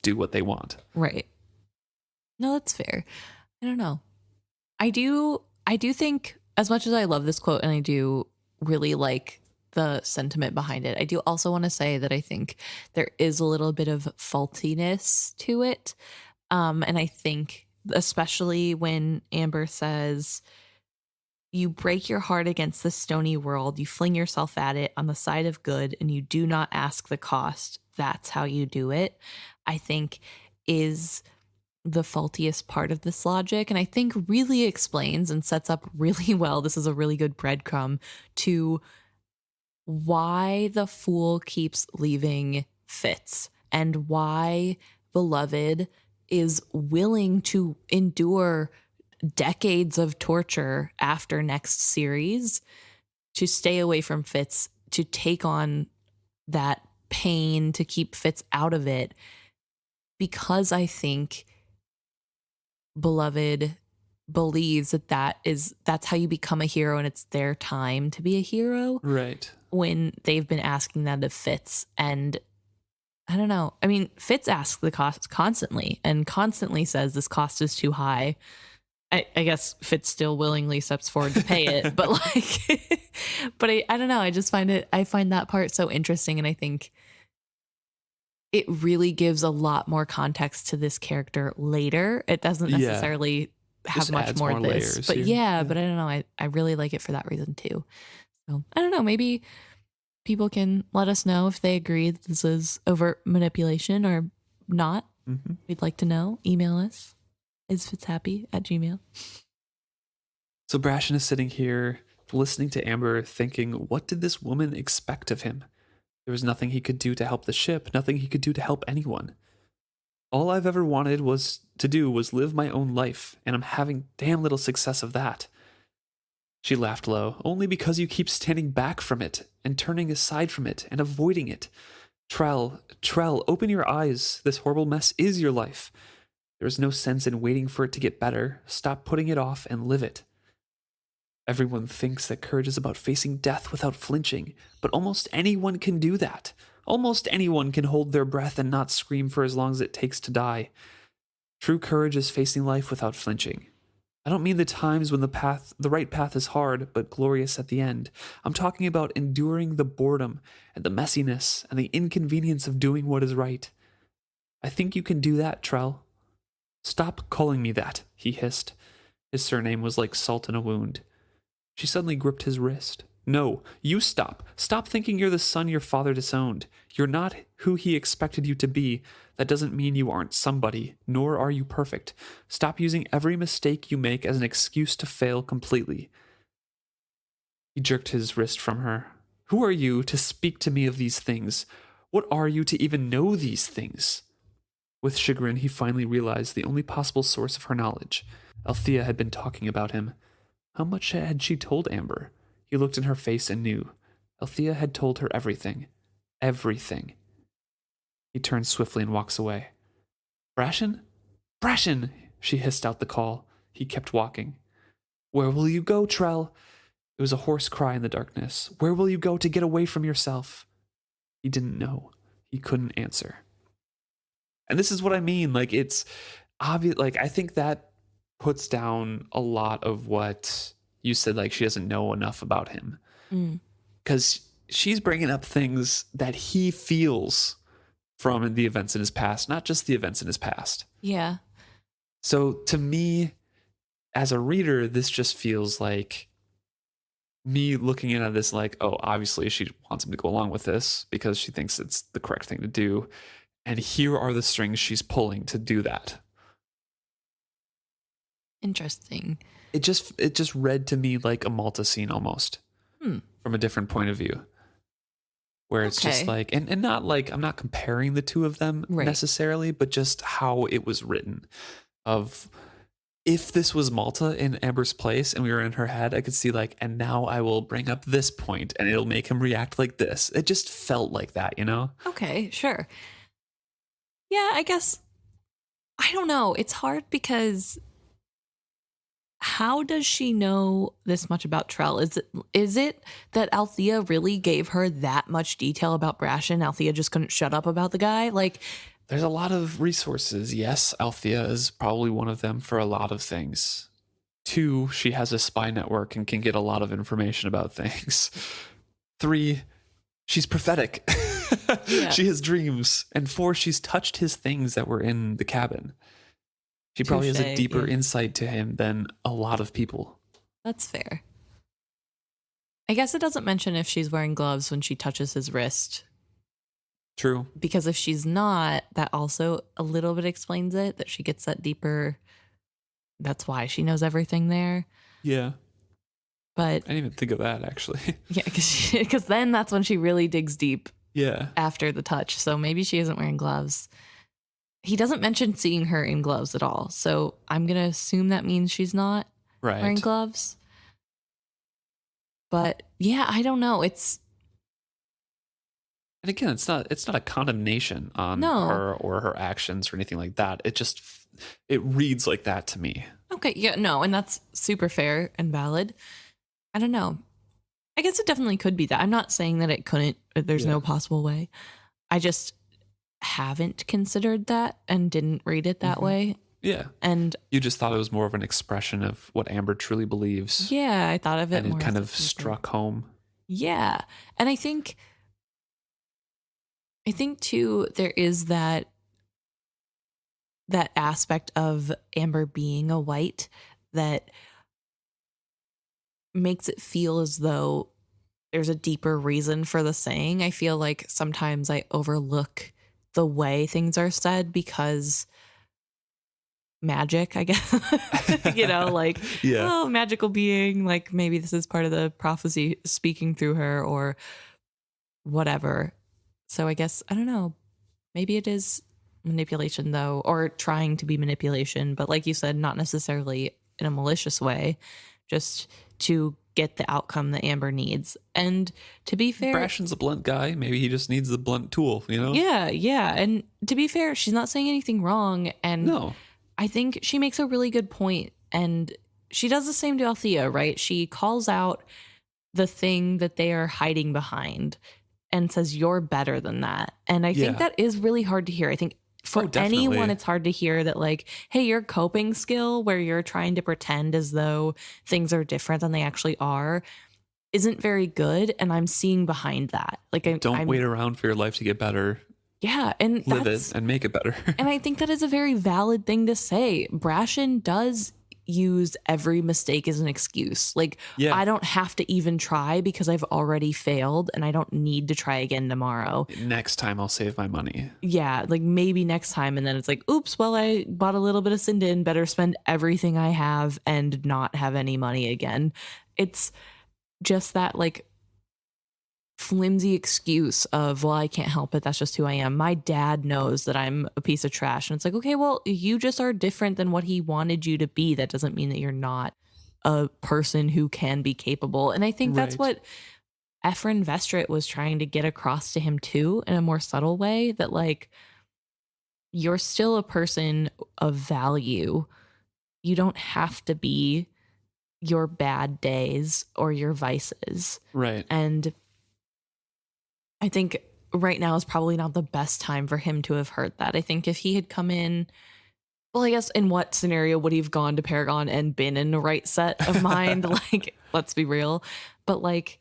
do what they want. Right. No, that's fair. I don't know. I do think, as much as I love this quote and I do really like the sentiment behind it, I do also want to say that I think there is a little bit of faultiness to it. And I think especially when Amber says, "You break your heart against the stony world, you fling yourself at it on the side of good, and you do not ask the cost. That's how you do it," I think is the faultiest part of this logic. And I think really explains and sets up really well. This is a really good breadcrumb to why the fool keeps leaving Fitz and why Beloved is willing to endure decades of torture after next series to stay away from Fitz, to take on that pain, to keep Fitz out of it, because I think Beloved believes that that's how you become a hero, and it's their time to be a hero. Right. When they've been asking that of Fitz. And I don't know. I mean, Fitz asks the cost constantly and constantly says this cost is too high. I guess Fitz still willingly steps forward to pay it, but I don't know. I find that part so interesting. And I think it really gives a lot more context to this character later. It doesn't necessarily have just much more of this, but yeah, but I don't know. I really like it for that reason too. So I don't know. Maybe people can let us know if they agree that this is overt manipulation or not. Mm-hmm. We'd like to know. Email us. isfitzhappy@gmail.com. So Brashen is sitting here listening to Amber, thinking, what did this woman expect of him? There was nothing he could do to help the ship, nothing he could do to help anyone. All I've ever wanted was live my own life, and I'm having damn little success of that. She laughed low. Only because you keep standing back from it, and turning aside from it, and avoiding it. Trell, open your eyes. This horrible mess is your life. There is no sense in waiting for it to get better. Stop putting it off and live it. Everyone thinks that courage is about facing death without flinching, but almost anyone can do that. Almost anyone can hold their breath and not scream for as long as it takes to die. True courage is facing life without flinching. I don't mean the times when the right path is hard, but glorious at the end. I'm talking about enduring the boredom and the messiness and the inconvenience of doing what is right. I think you can do that, Trell. Stop calling me that, he hissed. His surname was like salt in a wound. She suddenly gripped his wrist. No, you stop. Stop thinking you're the son your father disowned. You're not who he expected you to be. That doesn't mean you aren't somebody, nor are you perfect. Stop using every mistake you make as an excuse to fail completely. He jerked his wrist from her. Who are you to speak to me of these things? What are you to even know these things? With chagrin, he finally realized the only possible source of her knowledge. Althea had been talking about him. How much had she told Amber? He looked in her face and knew. Althea had told her everything. Everything. He turns swiftly and walks away. Brashen? Brashen! She hissed out the call. He kept walking. Where will you go, Trell? It was a hoarse cry in the darkness. Where will you go to get away from yourself? He didn't know. He couldn't answer. And this is what I mean. Like, obvious, like, I think that puts down a lot of what you said, like, she doesn't know enough about him. Mm. Because she's bringing up things that he feels from the events in his past, not just the events in his past. Yeah. So to me, as a reader, this just feels like me looking in at this like, oh, obviously she wants him to go along with this because she thinks it's the correct thing to do. And here are the strings she's pulling to do that. Interesting. It just read to me like a Malta scene almost from a different point of view. Where it's just like, and not like, I'm not comparing the two of them necessarily, but just how it was written. Of if this was Malta in Amber's place and we were in her head, I could see like, and now I will bring up this point and it'll make him react like this. It just felt like that, you know? Okay, sure. Yeah, I guess, I don't know. It's hard because how does she know this much about Trell? Is it that Althea really gave her that much detail about Brashen? Althea just couldn't shut up about the guy? Like, there's a lot of resources. Yes, Althea is probably one of them for a lot of things. 2, she has a spy network and can get a lot of information about things. 3, she's prophetic. Yeah. She has dreams. And 4, she's touched his things that were in the cabin. She probably has a deeper insight to him than a lot of people. That's fair. I guess it doesn't mention if she's wearing gloves when she touches his wrist. True. Because if she's not, that also a little bit explains it, that she gets that deeper. That's why she knows everything there. Yeah. But I didn't even think of that, actually. Yeah, because then that's when she really digs deep. Yeah. After the touch. So maybe she isn't wearing gloves. He doesn't mention seeing her in gloves at all. So I'm going to assume that means she's not wearing gloves. But yeah, I don't know. And again, it's not a condemnation on her or her actions or anything like that. It reads like that to me. Okay, yeah, no, and that's super fair and valid. I don't know. I guess it definitely could be that. I'm not saying that it couldn't. There's no possible way. I just haven't considered that and didn't read it that way. Yeah. And you just thought it was more of an expression of what Amber truly believes. Yeah, I thought of it and more. And it kind of struck home. Yeah. And I think too, there is that aspect of Amber being a white that makes it feel as though there's a deeper reason for the saying. I feel like sometimes I overlook the way things are said because magic, I guess, oh, magical being, like maybe this is part of the prophecy speaking through her or whatever. So I guess, I don't know, maybe it is manipulation though, or trying to be manipulation, but like you said, not necessarily in a malicious way, just to get the outcome that Amber needs. And to be fair, Brashen's a blunt guy. Maybe he just needs the blunt tool, you know? Yeah. And to be fair, she's not saying anything wrong. And no. I think she makes a really good point. And she does the same to Althea, right? She calls out the thing that they are hiding behind and says, you're better than that. And I think that is really hard to hear. I think for anyone, it's hard to hear that, like, hey, your coping skill where you're trying to pretend as though things are different than they actually are isn't very good. And I'm seeing behind that. Like, don't wait around for your life to get better. Yeah. And live it and make it better. And I think that is a very valid thing to say. Brashen does use every mistake as an excuse. Like, I don't have to even try because I've already failed and I don't need to try again tomorrow. Next time I'll save my money. Yeah, like maybe next time. And then it's like, oops, well, I bought a little bit of Sindin, better spend everything I have and not have any money again. It's just that like flimsy excuse of, well, I can't help it. That's just who I am. My dad knows that I'm a piece of trash. And it's like, okay, well, you just are different than what he wanted you to be. That doesn't mean that you're not a person who can be capable. And I think that's what Efren Vestrit was trying to get across to him too, in a more subtle way, that like, you're still a person of value. You don't have to be your bad days or your vices. Right. And I think right now is probably not the best time for him to have heard that. I think if he had come in Well, I guess in what scenario would he have gone to Paragon and been in the right set of mind? Like, let's be real. But like,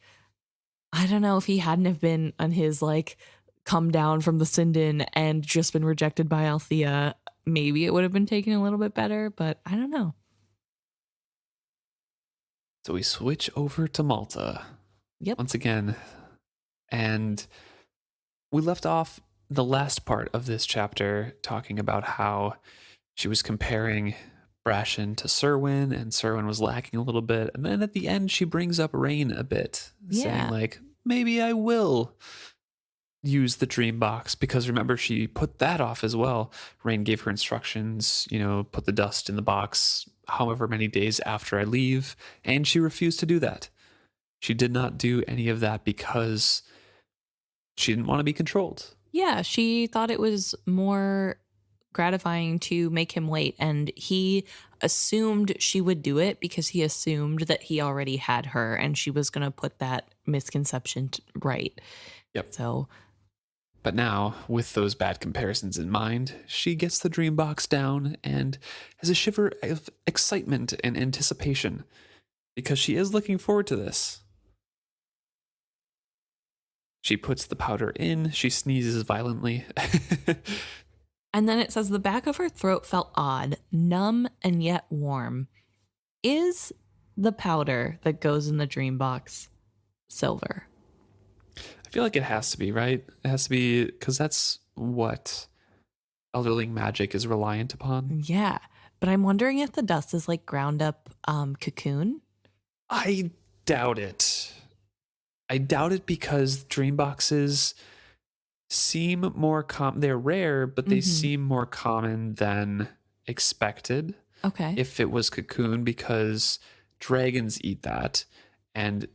I don't know if he hadn't have been on his like come down from the Sindon and just been rejected by Althea, maybe it would have been taken a little bit better, but I don't know. So we switch over to Malta. Yep. Once again. And we left off the last part of this chapter talking about how she was comparing Brashen to Serwyn, and Serwyn was lacking a little bit. And then at the end, she brings up Reyn a bit, saying like, maybe I will use the dream box, because remember, she put that off as well. Reyn gave her instructions, put the dust in the box however many days after I leave, and she refused to do that. She did not do any of that because she didn't want to be controlled. Yeah, she thought it was more gratifying to make him wait, and he assumed she would do it because he assumed that he already had her and she was going to put that misconception right. Yep. So, but now, with those bad comparisons in mind, she gets the dream box down and has a shiver of excitement and anticipation because she is looking forward to this. She puts the powder in, she sneezes violently. And then it says the back of her throat felt odd, numb and yet warm. Is the powder that goes in the dream box silver? I feel like it has to be, right? It has to be, because that's what Elderling magic is reliant upon. Yeah, but I'm wondering if the dust is like ground up cocoon. I doubt it. I doubt it because dream boxes seem more common. They're rare, but they seem more common than expected. Okay. If it was cocoon, because dragons eat that, and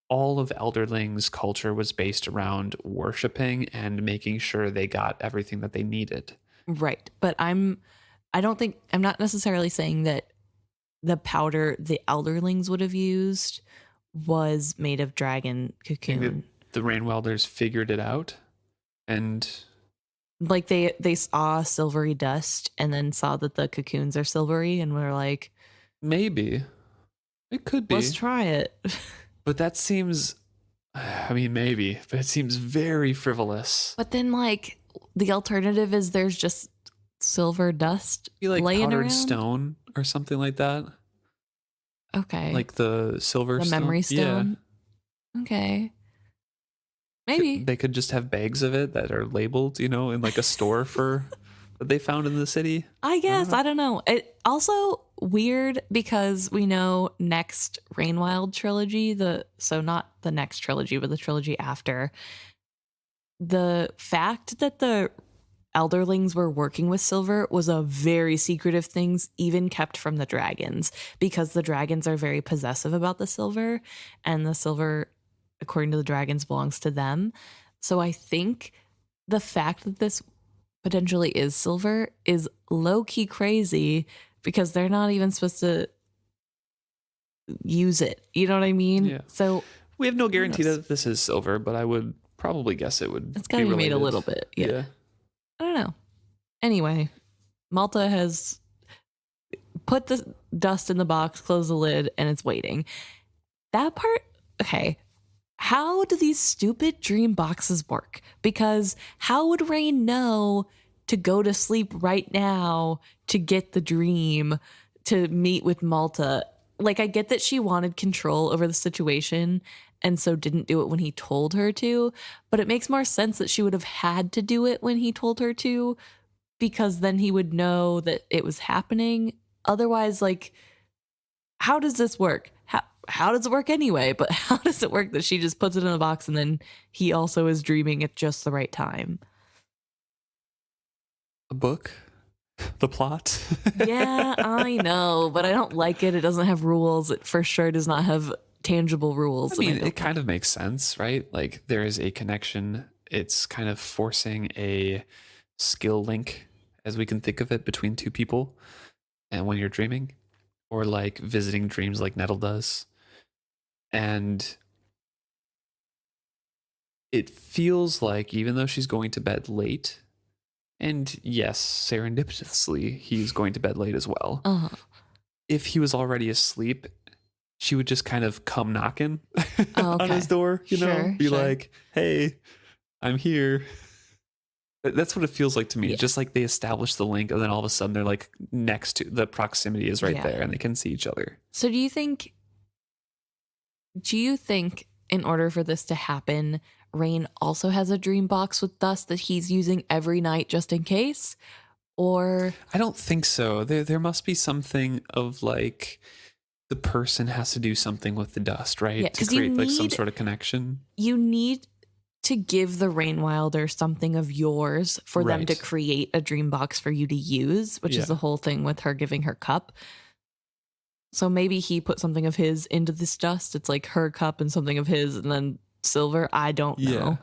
all of Elderlings' culture was based around worshiping and making sure they got everything that they needed. Right. But I'm not necessarily saying that the powder the Elderlings would have used was made of dragon cocoon. The Reyn welders figured it out, and like they saw silvery dust and then saw that the cocoons are silvery and were like, maybe it could be. Let's try it. But that seems, I mean, maybe, but it seems very frivolous. But then, like, the alternative is there's just silver dust like laying powdered around? stone or something like that. Okay. Like the silver the stone. memory stone? Yeah. Okay. Maybe. They could just have bags of it that are labeled, in like a store for that they found in the city. I guess. I don't know. It also weird because we know next Rainwild trilogy, so not the next trilogy, but the trilogy after, the fact that the Elderlings were working with silver was a very secretive thing, even kept from the dragons, because the dragons are very possessive about the silver, and the silver, according to the dragons, belongs to them. So I think the fact that this potentially is silver is low-key crazy, because they're not even supposed to use it. You know what I mean? Yeah. So we have no guarantee that this is silver, but I would probably guess it would. It's got to be made a little bit. Yeah. I don't know. Anyway, Malta has put the dust in the box, closed the lid, and it's waiting. That part, okay. How do these stupid dream boxes work? Because how would Reyn know to go to sleep right now to get the dream to meet with Malta? Like, I get that she wanted control over the situation and so didn't do it when he told her to, but it makes more sense that she would have had to do it when he told her to, because then he would know that it was happening. Otherwise, like, how does this work? How does it work anyway? But how does it work that she just puts it in a box and then he also is dreaming at just the right time? A book? The plot? Yeah, I know, but I don't like it. It doesn't have rules. It for sure does not have tangible rules. I mean, it kind of makes sense, right? Like, there is a connection. It's kind of forcing a skill link, as we can think of it, between two people. And when you're dreaming, or like visiting dreams like Nettle does. And it feels like, even though she's going to bed late And yes, serendipitously, he's going to bed late as well. Uh-huh. If he was already asleep, she would just kind of come knocking Oh, on okay. his door, you know, Sure, be sure. like, hey, I'm here. That's what it feels like to me. Yeah. Just like they establish the link and then all of a sudden they're like next to the proximity is right Yeah. there and they can see each other. So do you think in order for this to happen, Reyn also has a dream box with dust that he's using every night just in case? Or I don't think so. There must be something of like the person has to do something with the dust, right? Yeah, to 'cause you create like some need- sort of connection. you need to give the Rainwilder something of yours for them to Right. create a dream box for you to use, which Yeah. is the whole thing with her giving her cup. So maybe he put something of his into this dust. It's like her cup and something of his and then silver. I don't know. Yeah.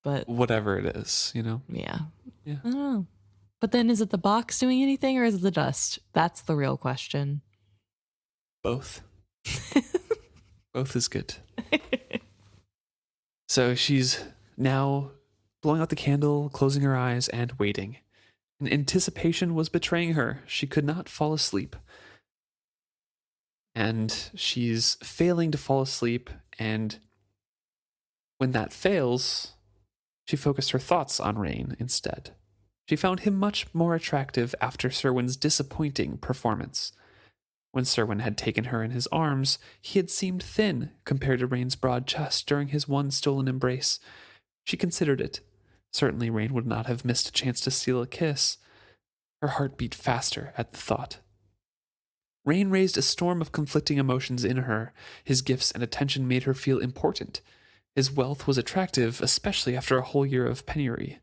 But Whatever it is, you know? yeah. Yeah. I don't know. But then is it the box doing anything or is it the dust? That's the real question. Both. Both is good. So she's now blowing out the candle, closing her eyes, and waiting. And anticipation was betraying her. She could not fall asleep. And she's failing to fall asleep. And when that fails, she focused her thoughts on Reyn instead. She found him much more attractive after Serwyn's disappointing performance. When Serwyn had taken her in his arms, he had seemed thin compared to Reyn's broad chest during his one stolen embrace. She considered it. Certainly Reyn would not have missed a chance to steal a kiss. Her heart beat faster at the thought. Reyn raised a storm of conflicting emotions in her. His gifts and attention made her feel important. His wealth was attractive, especially after a whole year of penury.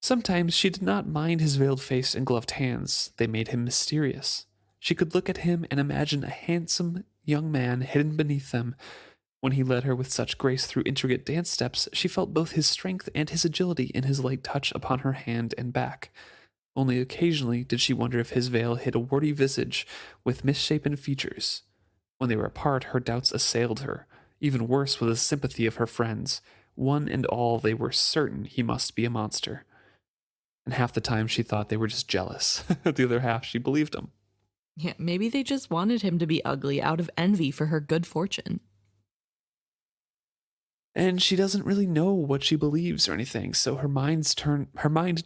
Sometimes she did not mind his veiled face and gloved hands. They made him mysterious. She could look at him and imagine a handsome young man hidden beneath them. When he led her with such grace through intricate dance steps, she felt both his strength and his agility in his light touch upon her hand and back. Only occasionally did she wonder if his veil hid a warty visage with misshapen features. When they were apart, her doubts assailed her. Even worse was the sympathy of her friends. One and all, they were certain he must be a monster. And half the time she thought they were just jealous. The other half, she believed them. Yeah, maybe they just wanted him to be ugly out of envy for her good fortune. And she doesn't really know what she believes or anything, so her mind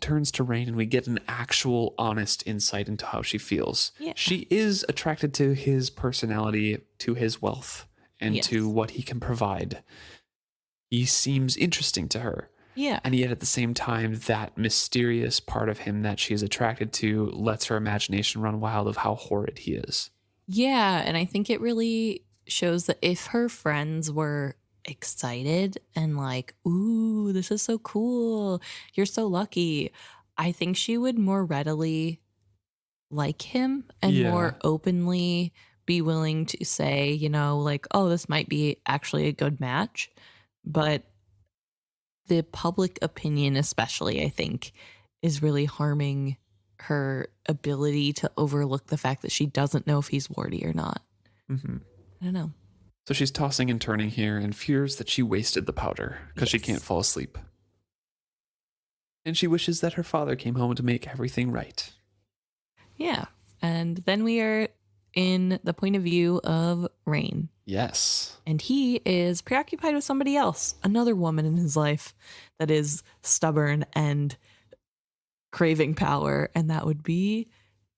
turns to Reyn, and we get an actual honest insight into how she feels. Yeah. She is attracted to his personality, to his wealth, and Yes. to what he can provide. He seems interesting to her. Yeah. And yet at the same time, that mysterious part of him that she is attracted to lets her imagination run wild of how horrid he is. Yeah, and I think it really shows that if her friends were excited and like, ooh, this is so cool, you're so lucky, I think she would more readily like him and Yeah. more openly be willing to say, you know, like, oh, this might be actually a good match. But the public opinion, especially, I think, is really harming her ability to overlook the fact that she doesn't know if he's warty or not. Mm-hmm. I don't know. So she's tossing and turning here and fears that she wasted the powder because she Yes. can't fall asleep. And she wishes that her father came home to make everything right. Yeah. And then we are in the point of view of Reyn. Yes. And he is preoccupied with somebody else, another woman in his life that is stubborn and craving power. And that would be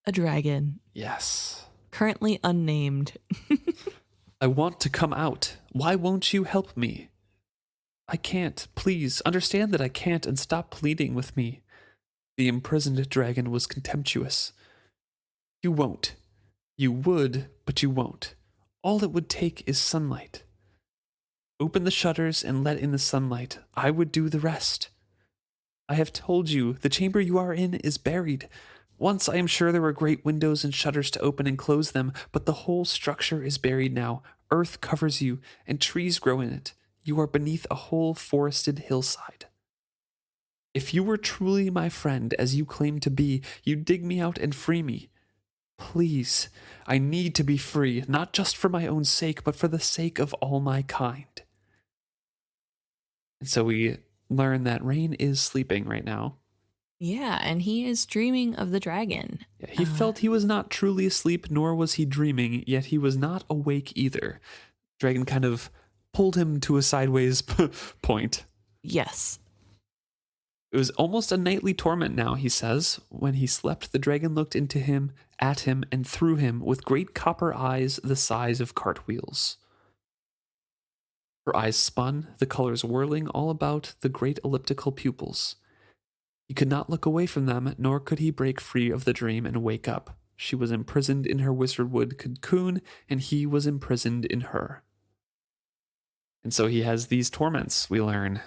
a dragon, Yes. currently unnamed. I want to come out. Why won't you help me? I can't. Please understand that I can't and stop pleading with me. The imprisoned dragon was contemptuous. You won't. You would, but you won't. All it would take is sunlight. Open the shutters and let in the sunlight. I would do the rest. I have told you, the chamber you are in is buried. Once I am sure there were great windows and shutters to open and close them, but the whole structure is buried now. Earth covers you, and trees grow in it. You are beneath a whole forested hillside. If you were truly my friend, as you claim to be, you'd dig me out and free me. Please, I need to be free, not just for my own sake, but for the sake of all my kind. And so we learn that Reyn is sleeping right now. Yeah, and he is dreaming of the dragon. Yeah, he felt he was not truly asleep, nor was he dreaming, yet he was not awake either. Dragon kind of pulled him to a sideways point. Yes. It was almost a nightly torment now, he says. When he slept, the dragon looked into him, at him, and through him with great copper eyes the size of cartwheels. Her eyes spun, the colors whirling all about the great elliptical pupils. He could not look away from them, nor could he break free of the dream and wake up. She was imprisoned in her wizardwood cocoon, and he was imprisoned in her. And so he has these torments, we learn,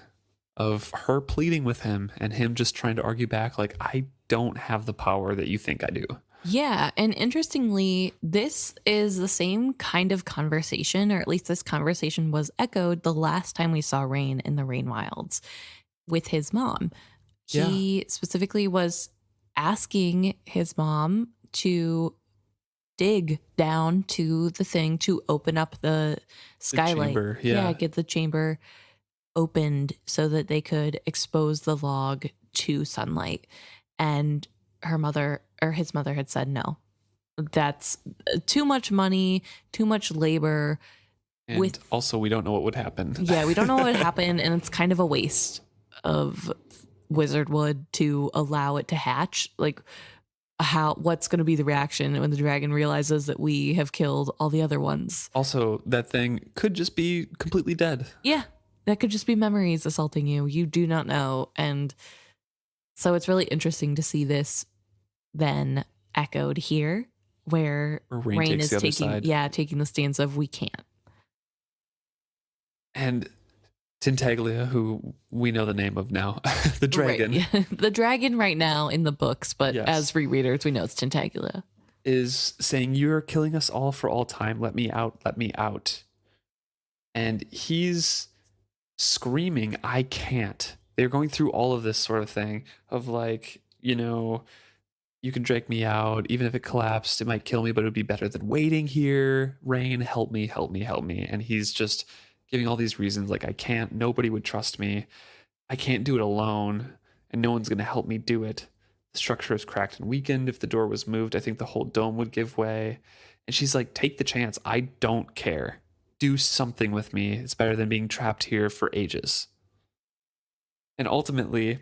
of her pleading with him and him just trying to argue back, like, I don't have the power that you think I do. Yeah, and interestingly, this is the same kind of conversation, or at least this conversation was echoed the last time we saw Reyn in the Reyn Wilds with his mom. He specifically was asking his mom to dig down to the thing to open up the skylight. Chamber, yeah. Get the chamber opened so that they could expose the log to sunlight. And her mother or his mother had said no. That's too much money, too much labor. And also we don't know what would happen. Yeah, we don't know what would happen, and it's kind of a waste of wizard wood to allow it to hatch. Like, what's going to be the reaction when the dragon realizes that we have killed all the other ones? Also, that thing could just be completely dead. Yeah, that could just be memories assaulting you. You do not know. And so it's really interesting to see this then echoed here, where Reyn is taking the stance of we can't. And Tintaglia, who we know the name of now, the dragon. Right. Yeah. The dragon right now in the books, but as rereaders, we know it's Tintaglia. Is saying, you're killing us all for all time. Let me out. Let me out. And he's screaming, I can't. They're going through all of this sort of thing of like, you know, you can drag me out. Even if it collapsed, it might kill me, but it would be better than waiting here. Reyn, help me, help me, help me. And he's just giving all these reasons like, I can't, nobody would trust me. I can't do it alone, and no one's going to help me do it. The structure is cracked and weakened. If the door was moved, I think the whole dome would give way. And she's like, take the chance. I don't care. Do something with me. It's better than being trapped here for ages. And ultimately,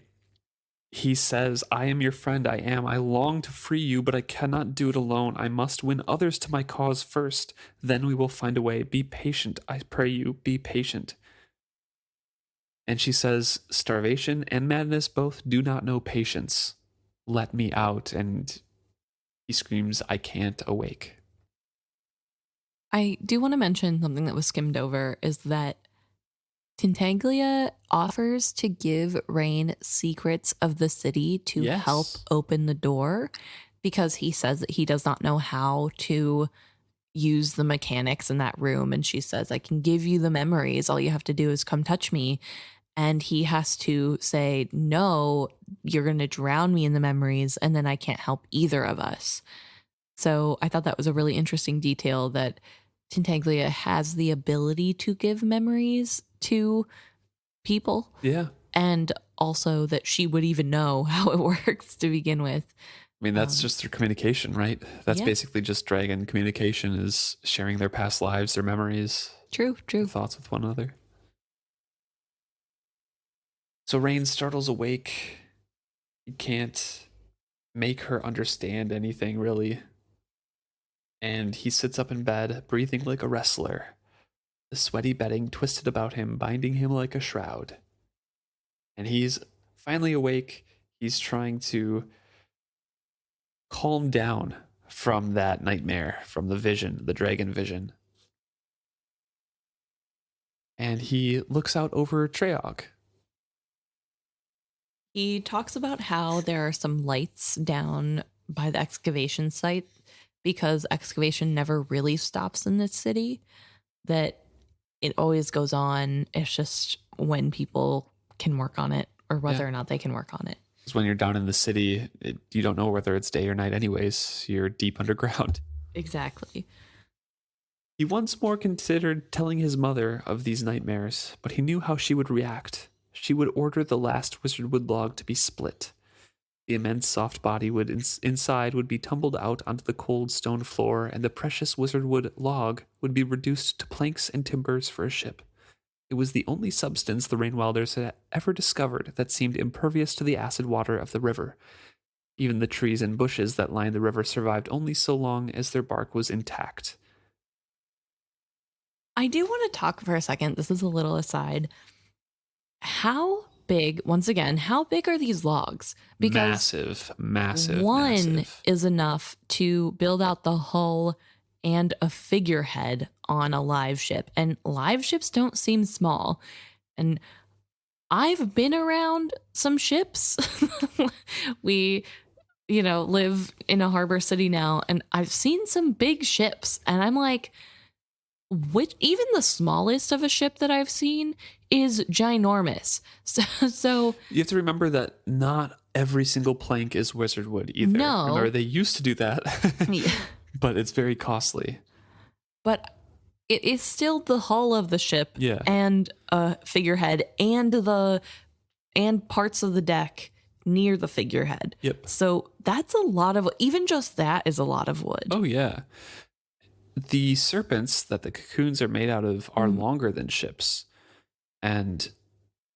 he says, I am your friend, I am. I long to free you, but I cannot do it alone. I must win others to my cause first. Then we will find a way. Be patient, I pray you, be patient. And she says, starvation and madness both do not know patience. Let me out. And he screams, I can't awake. I do want to mention something that was skimmed over is that Tintaglia offers to give Reyn secrets of the city to help open the door, because he says that he does not know how to use the mechanics in that room. And she says, I can give you the memories. All you have to do is come touch me. And he has to say, no, you're going to drown me in the memories, and then I can't help either of us. So I thought that was a really interesting detail, that Tintaglia has the ability to give memories to people. Yeah. And also that she would even know how it works to begin with. I mean, that's just their communication, right? That's basically just dragon communication, is sharing their past lives, their memories. True. Their thoughts with one another. So Reyn startles awake. He can't make her understand anything, really. And he sits up in bed, breathing like a wrestler. The sweaty bedding twisted about him, binding him like a shroud. And he's finally awake. He's trying to calm down from that nightmare, from the vision, the dragon vision. And he looks out over Treyarch. He talks about how there are some lights down by the excavation site, because excavation never really stops in this city, that it always goes on. It's just when people can work on it, or whether or not they can work on it. Because when you're down in the city, you don't know whether it's day or night anyways. You're deep underground. Exactly. He once more considered telling his mother of these nightmares, but he knew how she would react. She would order the last wizardwood log to be split. The immense soft body would inside would be tumbled out onto the cold stone floor, and the precious wizardwood log would be reduced to planks and timbers for a ship. It was the only substance the Rainwilders had ever discovered that seemed impervious to the acid water of the river. Even the trees and bushes that lined the river survived only so long as their bark was intact. I do want to talk for a second. This is a little aside. How big, once again, how big are these logs? Because massive. One is enough to build out the hull and a figurehead on a live ship. And live ships don't seem small. And I've been around some ships. We, live in a harbor city now, and I've seen some big ships. And I'm like, even the smallest of a ship that I've seen is ginormous. So you have to remember that not every single plank is wizardwood either. No. Remember, they used to do that, yeah. But it's very costly. But it is still the hull of the ship, Yeah. and a figurehead, and parts of the deck near the figurehead. Yep. So that's a lot of, even just that is a lot of wood. Oh, yeah. The serpents that the cocoons are made out of are longer than ships. And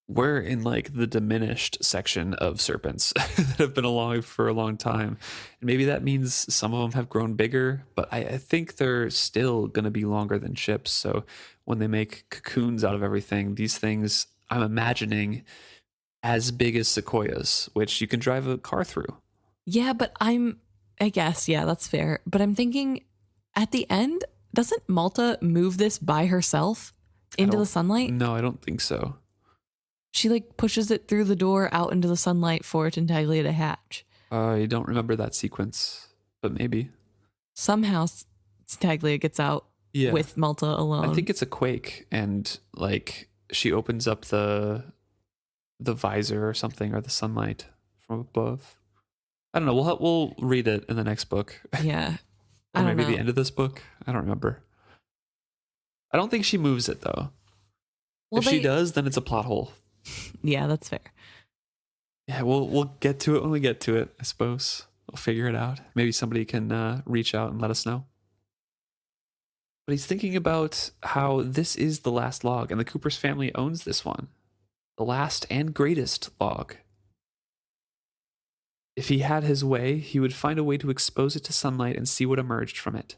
we're in like the diminished section of serpents that have been alive for a long time. And maybe that means some of them have grown bigger, but I think they're still going to be longer than ships. So when they make cocoons out of everything, these things, I'm imagining as big as sequoias, which you can drive a car through. Yeah, but I guess, yeah, that's fair. But I'm thinking at the end, doesn't Malta move this by herself into the sunlight? No, I don't think so. She like pushes it through the door out into the sunlight for Tintaglia to hatch. I don't remember that sequence, but maybe. Somehow Tintaglia gets out with Malta alone. I think it's a quake, and like she opens up the visor or something, or the sunlight from above. I don't know. We'll read it in the next book. Yeah. Or I don't maybe know. the end of this book. I don't remember. I don't think she moves it though. If she does, then it's a plot hole. Yeah, that's fair. Yeah, we'll get to it when we get to it, I suppose. We'll figure it out. Maybe somebody can reach out and let us know. But he's thinking about how this is the last log, and the Cooper's family owns this one. The last and greatest log. If he had his way, he would find a way to expose it to sunlight and see what emerged from it.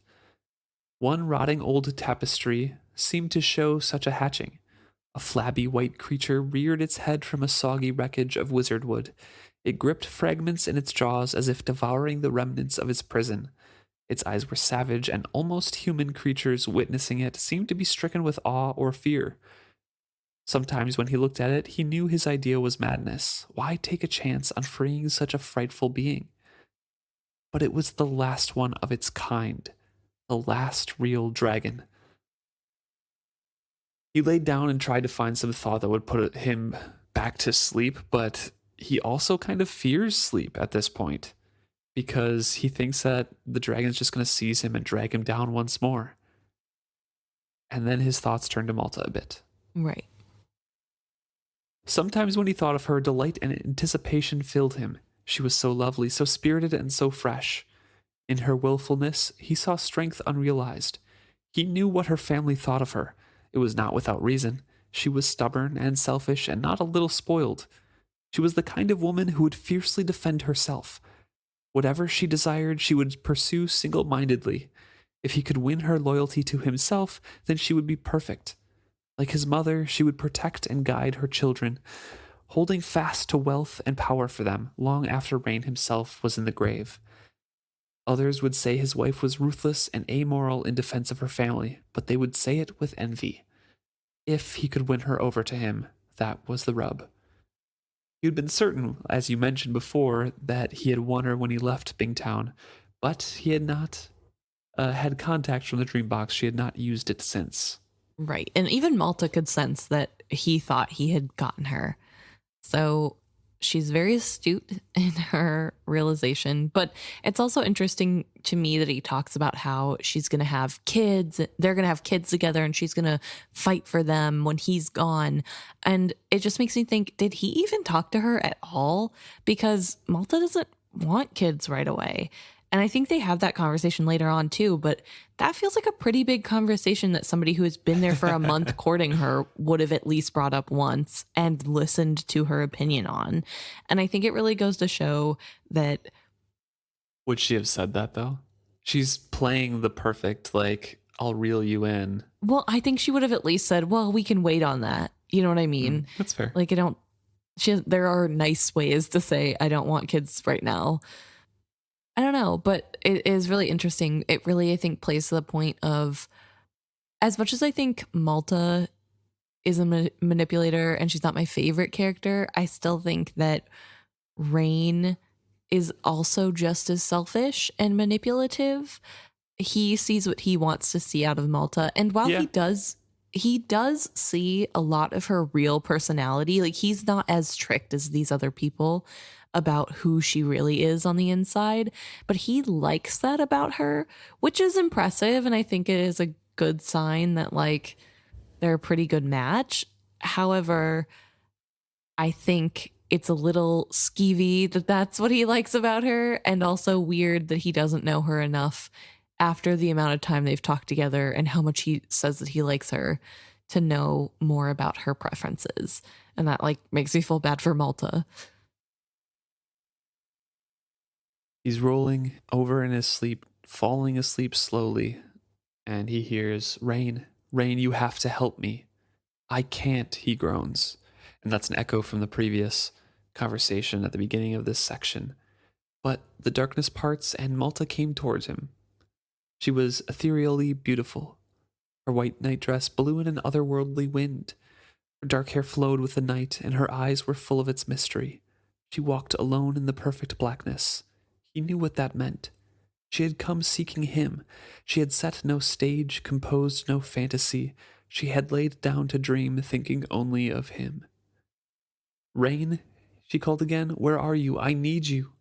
One rotting old tapestry seemed to show such a hatching. A flabby white creature reared its head from a soggy wreckage of wizardwood. It gripped fragments in its jaws as if devouring the remnants of its prison. Its eyes were savage, and almost human creatures witnessing it seemed to be stricken with awe or fear. Sometimes when he looked at it, he knew his idea was madness. Why take a chance on freeing such a frightful being? But it was the last one of its kind, the last real dragon. He laid down and tried to find some thought that would put him back to sleep, but he also kind of fears sleep at this point, because he thinks that the dragon's just going to seize him and drag him down once more. And then his thoughts turned to Malta a bit. Right. Sometimes when he thought of her, delight and anticipation filled him. She was so lovely, so spirited, and so fresh. In her willfulness, he saw strength unrealized. He knew what her family thought of her. It was not without reason. She was stubborn and selfish and not a little spoiled. She was the kind of woman who would fiercely defend herself. Whatever she desired, she would pursue single-mindedly. If he could win her loyalty to himself, then she would be perfect. Like his mother, she would protect and guide her children, holding fast to wealth and power for them long after Reyn himself was in the grave. Others would say his wife was ruthless and amoral in defense of her family, but they would say it with envy. If he could win her over to him, that was the rub. He had been certain, as you mentioned before, that he had won her when he left Bingtown, but he had not had contact from the dream box. She had not used it since. Right. And even Malta could sense that he thought he had gotten her. So she's very astute in her realization. But it's also interesting to me that he talks about how she's going to have kids. They're going to have kids together and she's going to fight for them when he's gone. And it just makes me think, did he even talk to her at all? Because Malta doesn't want kids right away. And I think they have that conversation later on too, but that feels like a pretty big conversation that somebody who has been there for a month courting her would have at least brought up once and listened to her opinion on. And I think it really goes to show that. Would she have said that though? She's playing the perfect, like, I'll reel you in. Well, I think she would have at least said, well, we can wait on that. You know what I mean? That's fair. Like, there are nice ways to say, I don't want kids right now. I don't know, but it is really interesting. It really, I think, plays to the point of, as much as I think Malta is a manipulator and she's not my favorite character, I still think that Reyn is also just as selfish and manipulative. He sees what he wants to see out of Malta. And while he does see a lot of her real personality, like he's not as strict as these other people about who she really is on the inside, but he likes that about her, which is impressive. And I think it is a good sign that like they're a pretty good match. However, I think it's a little skeevy that that's what he likes about her, and also weird that he doesn't know her enough after the amount of time they've talked together and how much he says that he likes her to know more about her preferences. And that like makes me feel bad for Malta. He's rolling over in his sleep, falling asleep slowly, and he hears, Reyn, you have to help me. I can't, he groans. And that's an echo from the previous conversation at the beginning of this section. But the darkness parts and Malta came towards him. She was ethereally beautiful. Her white nightdress blew in an otherworldly wind. Her dark hair flowed with the night, and her eyes were full of its mystery. She walked alone in the perfect blackness. He knew what that meant. She had come seeking him. She had set no stage, composed no fantasy. She had laid down to dream, thinking only of him. Reyn, she called again, where are you? I need you.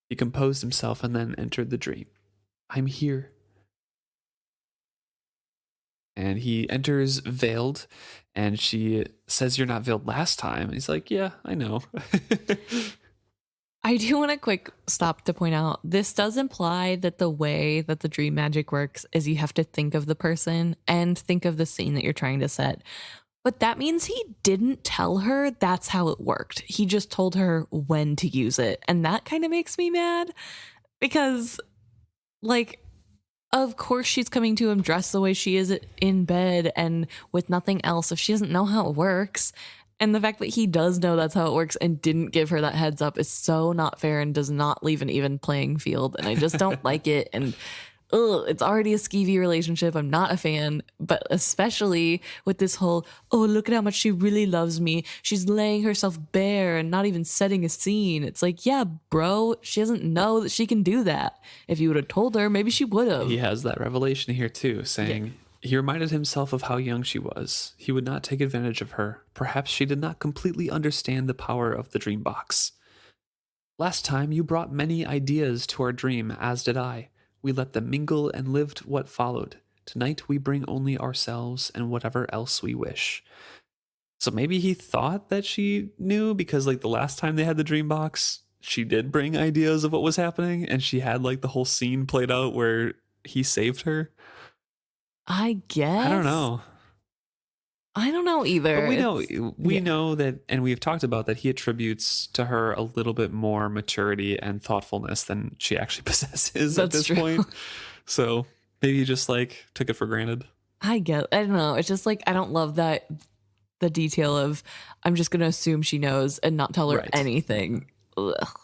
He composed himself and then entered the dream. I'm here. And he enters veiled, and she says, you're not veiled last time. And he's like, yeah, I know. I do want a quick stop to point out, this does imply that the way that the dream magic works is you have to think of the person and think of the scene that you're trying to set. But that means he didn't tell her that's how it worked. He just told her when to use it. And that kind of makes me mad because, like, of course she's coming to him dressed the way she is in bed and with nothing else if she doesn't know how it works. And the fact that he does know that's how it works and didn't give her that heads up is so not fair and does not leave an even playing field. And I just don't like it. And it's already a skeevy relationship. I'm not a fan, but especially with this whole, oh, look at how much she really loves me. She's laying herself bare and not even setting a scene. It's like, yeah, bro, she doesn't know that she can do that. If you would have told her, maybe she would have. He has that revelation here too, saying he reminded himself of how young she was. He would not take advantage of her. Perhaps she did not completely understand the power of the dream box. Last time you brought many ideas to our dream, as did I. We let them mingle and lived what followed. Tonight we bring only ourselves and whatever else we wish. So maybe he thought that she knew because like the last time they had the dream box, she did bring ideas of what was happening and she had like the whole scene played out where he saved her. I guess. I don't know. I don't know either. But we know that, and we've talked about that he attributes to her a little bit more maturity and thoughtfulness than she actually possesses at this point. So maybe he just like took it for granted. I don't know. It's just like, I don't love that the detail of I'm just going to assume she knows and not tell her anything. Ugh.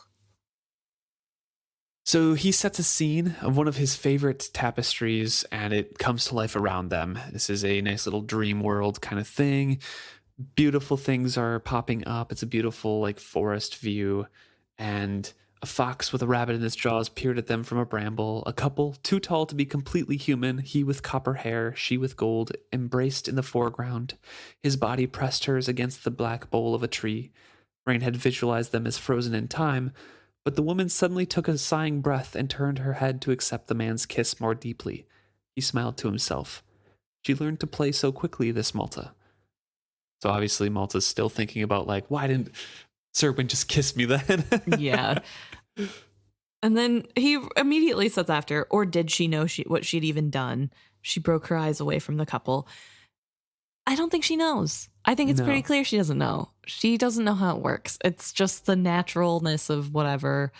So he sets a scene of one of his favorite tapestries and it comes to life around them. This is a nice little dream world kind of thing. Beautiful things are popping up. It's a beautiful like forest view, and a fox with a rabbit in its jaws peered at them from a bramble. A couple, too tall to be completely human, he with copper hair, she with gold, embraced in the foreground. His body pressed hers against the black bole of a tree. Reyn had visualized them as frozen in time, but the woman suddenly took a sighing breath and turned her head to accept the man's kiss more deeply. He smiled to himself. She learned to play so quickly, this Malta. So obviously Malta's still thinking about, like, why didn't Serwyn just kiss me then? Yeah. And then he immediately says after, or did she know what she'd even done? She broke her eyes away from the couple. I don't think she knows. I think it's pretty clear she doesn't know. She doesn't know how it works. It's just the naturalness of whatever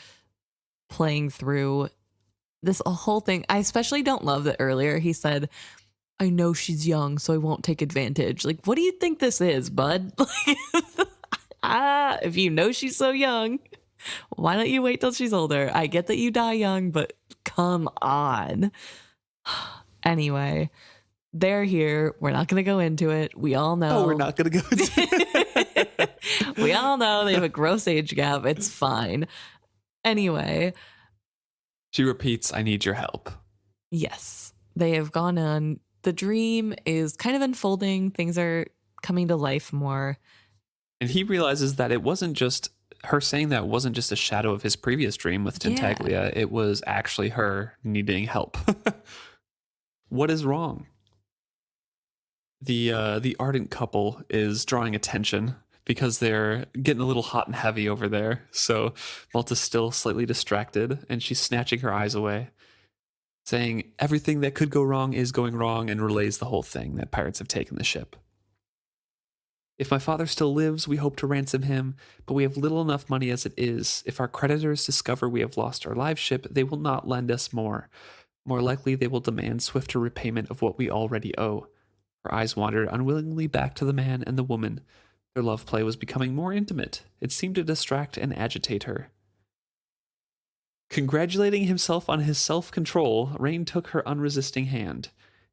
playing through this whole thing. I especially don't love that earlier he said, I know she's young, so I won't take advantage. Like, what do you think this is, bud? If you know she's so young, why don't you wait till she's older? I get that you die young, but come on. Anyway, they're here. We're not going to go into it. We all know. Oh, we're not going to go into it. We all know they have a gross age gap. It's fine. Anyway. She repeats, I need your help. Yes. They have gone on. The dream is kind of unfolding. Things are coming to life more. And he realizes that it wasn't just her saying that wasn't just a shadow of his previous dream with Tintaglia. Yeah. It was actually her needing help. What is wrong? The ardent couple is drawing attention because they're getting a little hot and heavy over there. So Malta's still slightly distracted, and she's snatching her eyes away, saying everything that could go wrong is going wrong, and relays the whole thing, that pirates have taken the ship. If my father still lives, we hope to ransom him, but we have little enough money as it is. If our creditors discover we have lost our live ship, they will not lend us more. More likely, they will demand swifter repayment of what we already owe. Her eyes wandered unwillingly back to the man and the woman. Their love play was becoming more intimate. It seemed to distract and agitate her. Congratulating himself on his self-control, Reyn took her unresisting hand.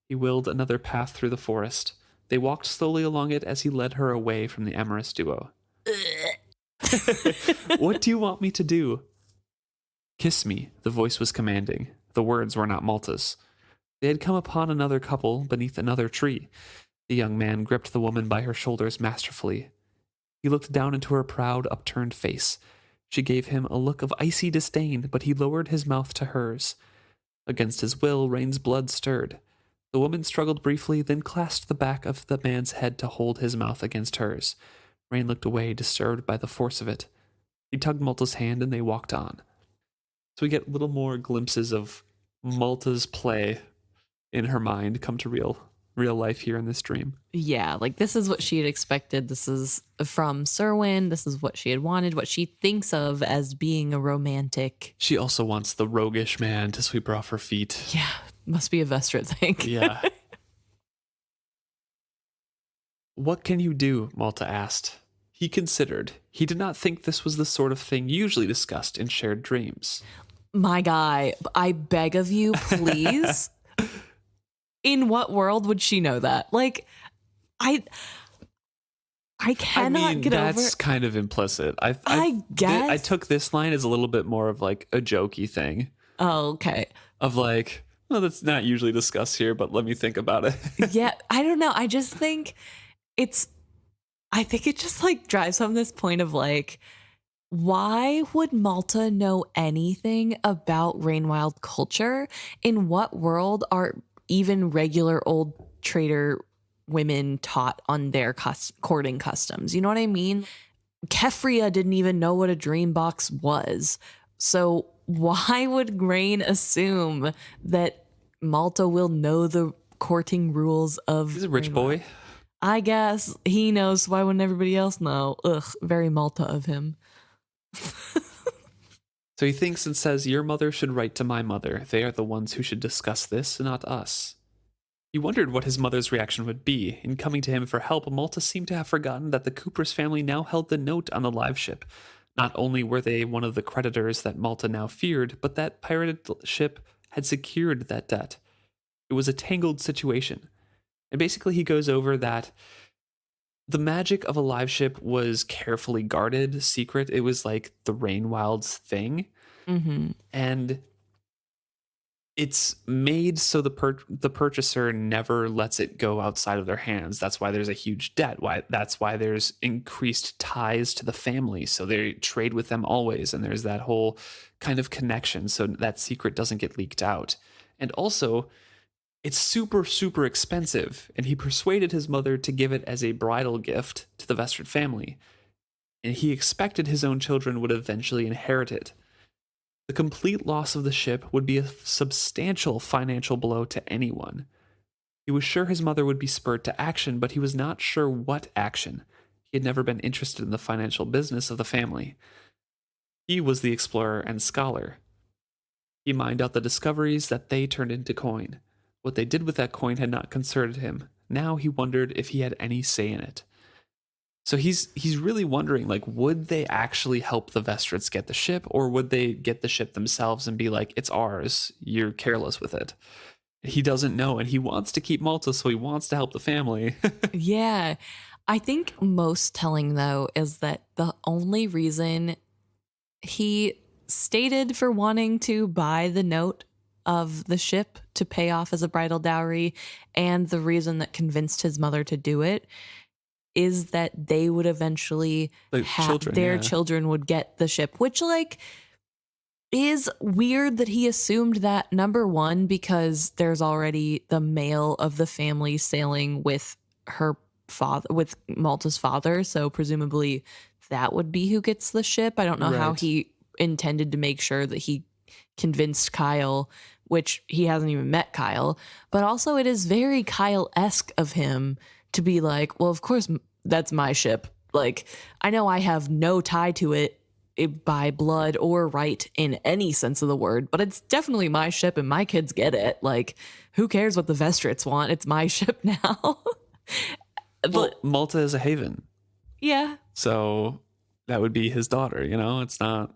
He willed another path through the forest. They walked slowly along it as he led her away from the amorous duo. What do you want me to do? Kiss me, the voice was commanding. The words were not Malta's. They had come upon another couple beneath another tree. The young man gripped the woman by her shoulders masterfully. He looked down into her proud, upturned face. She gave him a look of icy disdain, but he lowered his mouth to hers. Against his will, Reyn's blood stirred. The woman struggled briefly, then clasped the back of the man's head to hold his mouth against hers. Reyn looked away, disturbed by the force of it. He tugged Malta's hand, and they walked on. So we get little more glimpses of Malta's play in her mind come to real life here in this dream. Yeah, like this is what she had expected. This is from Serwyn. This is what she had wanted, what she thinks of as being a romantic. She also wants the roguish man to sweep her off her feet. Yeah, must be a Vestrit thing. Yeah. What can you do? Malta asked. He considered. He did not think this was the sort of thing usually discussed in shared dreams. My guy, I beg of you, please. In what world would she know that? Like, I cannot get over. That's kind of implicit. I guess. I took this line as a little bit more of like a jokey thing. Oh, okay. Of like, well, that's not usually discussed here, but let me think about it. Yeah, I don't know. I just think it just like drives home this point of like, why would Malta know anything about Rainwild culture? In what world are even regular old trader women taught on their courting customs? You know what I mean? Kefria didn't even know what a dream box was. So why would Reyn assume that Malta will know the courting rules of He's a rich boy. I guess he knows. Why wouldn't everybody else know? Ugh, very Malta of him. So he thinks and says, your mother should write to my mother. They are the ones who should discuss this, not us. He wondered what his mother's reaction would be. In coming to him for help, Malta seemed to have forgotten that the Cooper's family now held the note on the live ship. Not only were they one of the creditors that Malta now feared, but that pirated ship had secured that debt. It was a tangled situation. And basically he goes over that the magic of a live ship was carefully guarded, secret. It was like the Rainwild's thing. Mm-hmm. And It's made so the purchaser never lets it go outside of their hands. That's why there's a huge debt. That's why there's increased ties to the family. So they trade with them always, and there's that whole kind of connection. So that secret doesn't get leaked out. And also, it's super, super expensive. And he persuaded his mother to give it as a bridal gift to the Vestrit family. And he expected his own children would eventually inherit it. The complete loss of the ship would be a substantial financial blow to anyone. He was sure his mother would be spurred to action, but he was not sure what action. He had never been interested in the financial business of the family. He was the explorer and scholar. He mined out the discoveries that they turned into coin. What they did with that coin had not concerted him. Now he wondered if he had any say in it. So he's really wondering, like, would they actually help the Vestrits get the ship, or would they get the ship themselves and be like, it's ours, you're careless with it? He doesn't know, and he wants to keep Malta, so he wants to help the family. Yeah. I think most telling, though, is that the only reason he stated for wanting to buy the note of the ship to pay off as a bridal dowry, and the reason that convinced his mother to do it, is that they would eventually their children would get the ship, which, like, is weird that he assumed that, number one, because there's already the male of the family sailing with her father, with Malta's father. So presumably that would be who gets the ship. I don't know how he intended to make sure that he convinced Kyle, which he hasn't even met Kyle, but also it is very Kyle-esque of him to be like, well, of course, that's my ship. Like, I know I have no tie to it by blood or right in any sense of the word, but it's definitely my ship and my kids get it. Like, who cares what the Vestrits want? It's my ship now. Well, Malta is a haven. Yeah. So that would be his daughter, you know? It's not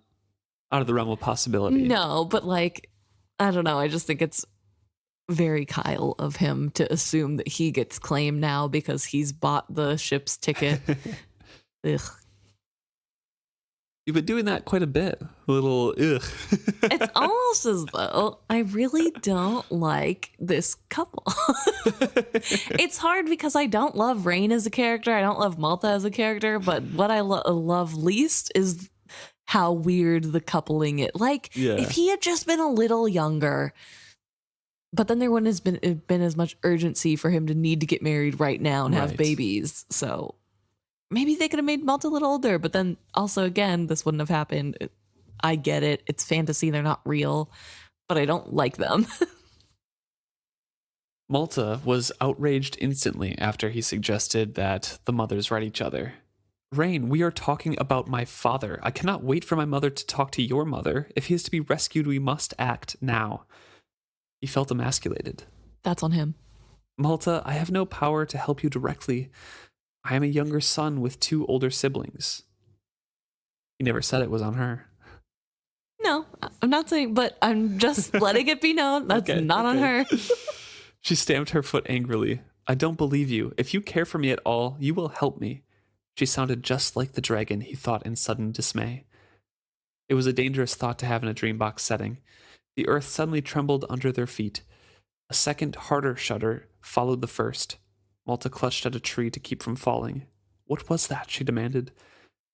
out of the realm of possibility. No, but, like, I don't know. I just think it's very Kyle of him to assume that he gets claim now because he's bought the ship's ticket. Ugh. You've been doing that quite a bit. A little ugh. It's almost as though I really don't like this couple. It's hard because I don't love Reyn as a character. I don't love Malta as a character, but what I love least is how weird the coupling is. Like, if he had just been a little younger, but then there wouldn't have been as much urgency for him to need to get married right now and have babies. So maybe they could have made Malta a little older, but then also, again, this wouldn't have happened. I get it. It's fantasy. They're not real, but I don't like them. Malta was outraged instantly after he suggested that the mothers write each other. Reyn, we are talking about my father. I cannot wait for my mother to talk to your mother. If he is to be rescued, we must act now. He felt emasculated. That's on him. Malta, I have no power to help you directly. I am a younger son with 2 older siblings. He never said it was on her. No, I'm not saying, but I'm just letting it be known that's not on her. She stamped her foot angrily. I don't believe you. If you care for me at all, you will help me. She sounded just like the dragon, he thought in sudden dismay. It was a dangerous thought to have in a dreambox setting. The earth suddenly trembled under their feet. A second, harder shudder followed the first. Malta clutched at a tree to keep from falling. What was that? She demanded.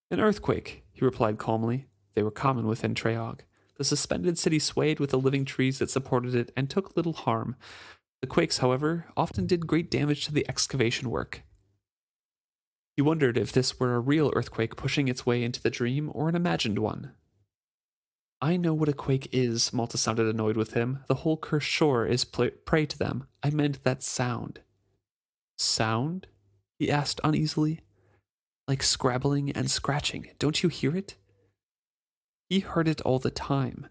An earthquake, he replied calmly. They were common within Treyog. The suspended city swayed with the living trees that supported it and took little harm. The quakes, however, often did great damage to the excavation work. He wondered if this were a real earthquake pushing its way into the dream or an imagined one. I know what a quake is, Malta sounded annoyed with him. The whole cursed shore is prey to them. I meant that sound. Sound? He asked uneasily. Like scrabbling and scratching. Don't you hear it? He heard it all the time.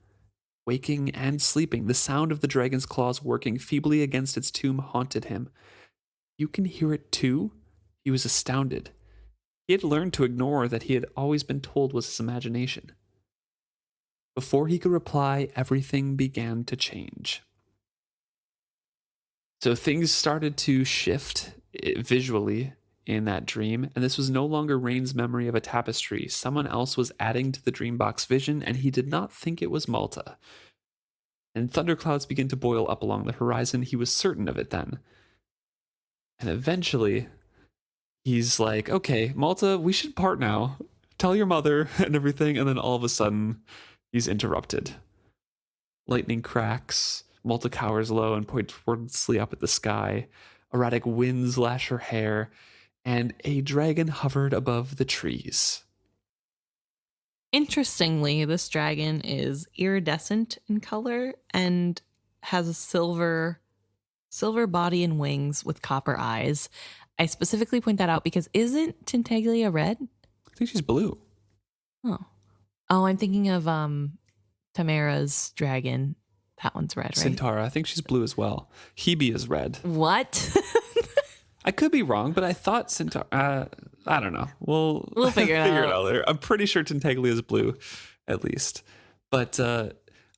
Waking and sleeping, the sound of the dragon's claws working feebly against its tomb haunted him. You can hear it too? He was astounded. He had learned to ignore that he had always been told was his imagination. Before he could reply, everything began to change. So things started to shift visually in that dream, and this was no longer Reyn's memory of a tapestry. Someone else was adding to the Dreambox vision, and he did not think it was Malta. and thunderclouds begin to boil up along the horizon. He was certain of it then. And eventually, he's like, okay, Malta, we should part now. Tell your mother and everything. And then all of a sudden, he's interrupted. Lightning cracks. Malta cowers low and points wordlessly up at the sky. Erratic winds lash her hair. And a dragon hovered above the trees. Interestingly, this dragon is iridescent in color and has a silver body and wings with copper eyes. I specifically point that out because isn't Tintaglia red? I think she's blue. Oh, I'm thinking of Tamara's dragon. That one's red, right? Centaura, I think she's blue as well. Hebe is red. What? I could be wrong, but I thought Centaura. I don't know. We'll figure it out later. I'm pretty sure Tintaglia is blue, at least. But I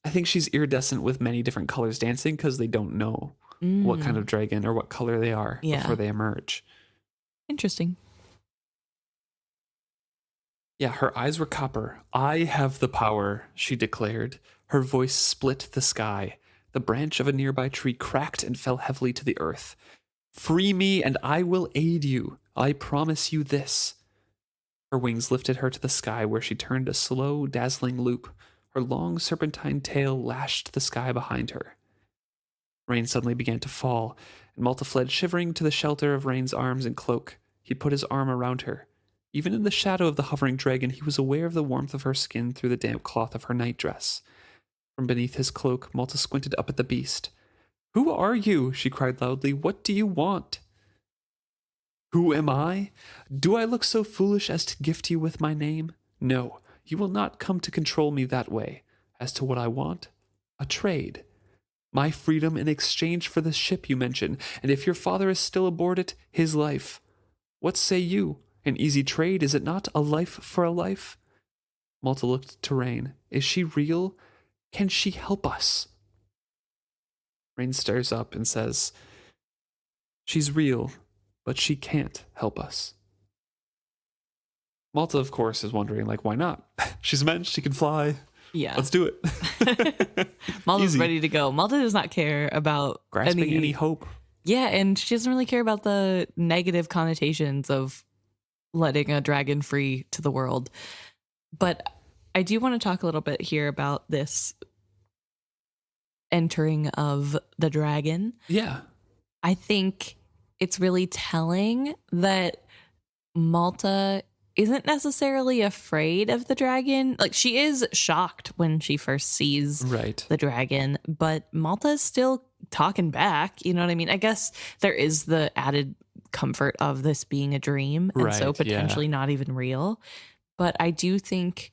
think she's iridescent with many different colors dancing because they don't know what kind of dragon or what color they are before they emerge. Interesting. Yeah, her eyes were copper. I have the power, she declared. Her voice split the sky. The branch of a nearby tree cracked and fell heavily to the earth. Free me and I will aid you. I promise you this. Her wings lifted her to the sky where she turned a slow, dazzling loop. Her long serpentine tail lashed the sky behind her. Rain suddenly began to fall, and Malta fled shivering to the shelter of Rain's arms and cloak. He put his arm around her. Even in the shadow of the hovering dragon, he was aware of the warmth of her skin through the damp cloth of her nightdress. From beneath his cloak, Malta squinted up at the beast. "Who are you?" she cried loudly. "What do you want?" "Who am I? Do I look so foolish as to gift you with my name? No, you will not come to control me that way. As to what I want, a trade. My freedom in exchange for the ship you mention, and if your father is still aboard it, his life. What say you? An easy trade, is it not? A life for a life?" Malta looked to Reyn. "Is she real? Can she help us?" Reyn stares up and says, "She's real, but she can't help us." Malta, of course, is wondering, like, why not? She's meant, she can fly. Yeah. Let's do it. Malta's Easy. ready to go. Malta does not care about Grasping any hope. Yeah, and she doesn't really care about the negative connotations of letting a dragon free to the world. But I do want to talk a little bit here about this entering of the dragon. Yeah. I think it's really telling that Malta isn't necessarily afraid of the dragon. Like, she is shocked when she first sees the dragon, but Malta is still talking back. You know what I mean? I guess there is the added comfort of this being a dream and so potentially not even real. But I do think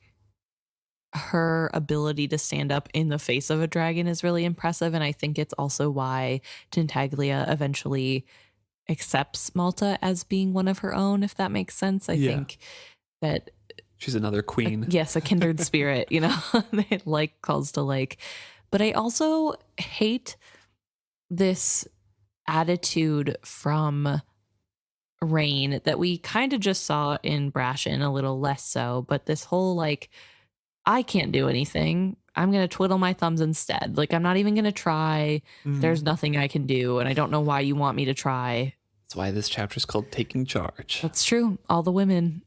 her ability to stand up in the face of a dragon is really impressive. And I think it's also why Tintaglia eventually accepts Malta as being one of her own, if that makes sense. I think that she's another queen. Yes, a kindred spirit, you know, like calls to like. But I also hate this attitude from Reyn that we kind of just saw in Brashen, a little less so, but this whole like, I can't do anything. I'm going to twiddle my thumbs instead. Like, I'm not even going to try. There's nothing I can do. And I don't know why you want me to try. That's why this chapter is called Taking Charge. That's true. All the women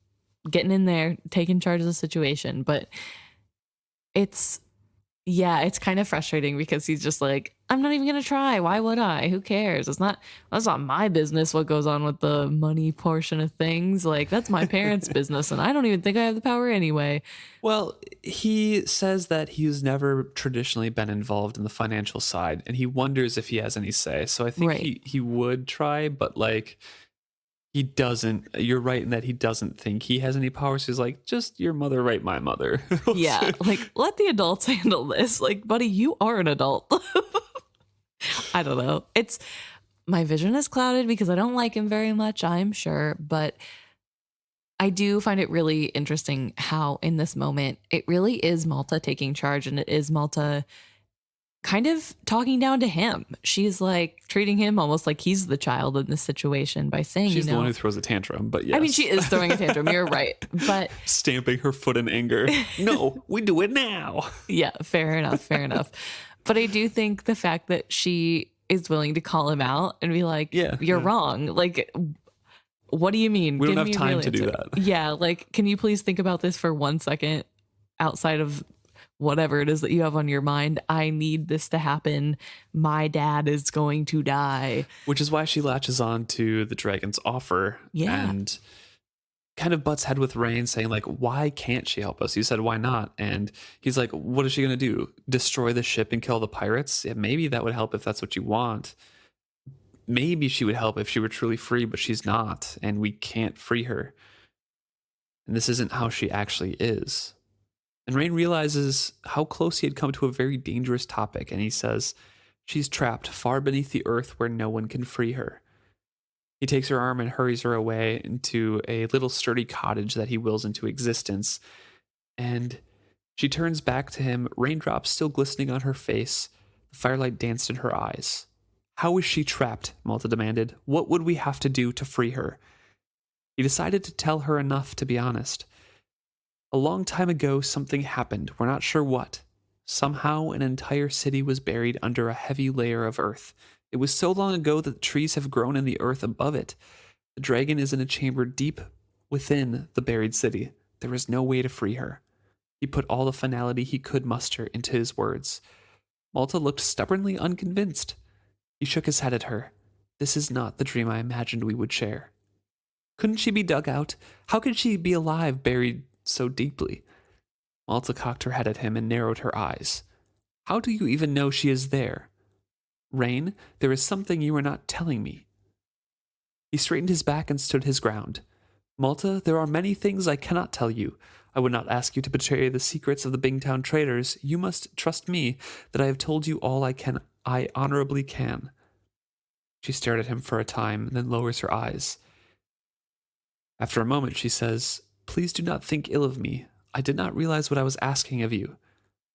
getting in there, taking charge of the situation. But it's kind of frustrating because he's just like, I'm not even going to try. Why would I? Who cares? That's not my business what goes on with the money portion of things. Like, that's my parents' business, and I don't even think I have the power anyway. Well, he says that he's never traditionally been involved in the financial side, and he wonders if he has any say. So I think he would try, but like, he doesn't. You're right in that he doesn't think he has any powers. He's like, just your mother, right? My mother. Yeah, like, let the adults handle this. Like, buddy, you are an adult. I don't know. It's my vision is clouded because I don't like him very much, I'm sure, but I do find it really interesting how in this moment it really is Malta taking charge, and it is Malta kind of talking down to him. She's like treating him almost like he's the child in this situation by saying, she's the one who throws a tantrum, but yes. I mean, she is throwing a tantrum. You're right. But stamping her foot in anger. No, we do it now. Yeah, fair enough. But I do think the fact that she is willing to call him out and be like, you're wrong. Like, what do you mean? We don't have time to do that. Yeah. Like, can you please think about this for 1 second outside of whatever it is that you have on your mind? I need this to happen. My dad is going to die. Which is why she latches on to the dragon's offer and kind of butts head with Reyn, saying like, why can't she help us? You said, why not? And he's like, what is she going to do? Destroy the ship and kill the pirates? Yeah, maybe that would help if that's what you want. Maybe she would help if she were truly free, but she's not, and we can't free her. And this isn't how she actually is. And Reyn realizes how close he had come to a very dangerous topic, and he says, she's trapped far beneath the earth where no one can free her. He takes her arm and hurries her away into a little sturdy cottage that he wills into existence. And she turns back to him, raindrops still glistening on her face. The firelight danced in her eyes. How is she trapped? Malta demanded. What would we have to do to free her? He decided to tell her enough to be honest. A long time ago, something happened. We're not sure what. Somehow, an entire city was buried under a heavy layer of earth. It was so long ago that the trees have grown in the earth above it. The dragon is in a chamber deep within the buried city. There is no way to free her. He put all the finality he could muster into his words. Malta looked stubbornly unconvinced. He shook his head at her. This is not the dream I imagined we would share. Couldn't she be dug out? How could she be alive, buried so deeply? Malta cocked her head at him and narrowed her eyes. How do you even know she is there? Reyn, there is something you are not telling me. He straightened his back and stood his ground. Malta, there are many things I cannot tell you. I would not ask you to betray the secrets of the Bingtown traders. You must trust me that I have told you all I honorably can. She stared at him for a time, and then lowers her eyes. After a moment, she says, Please do not think ill of me. I did not realize what I was asking of you.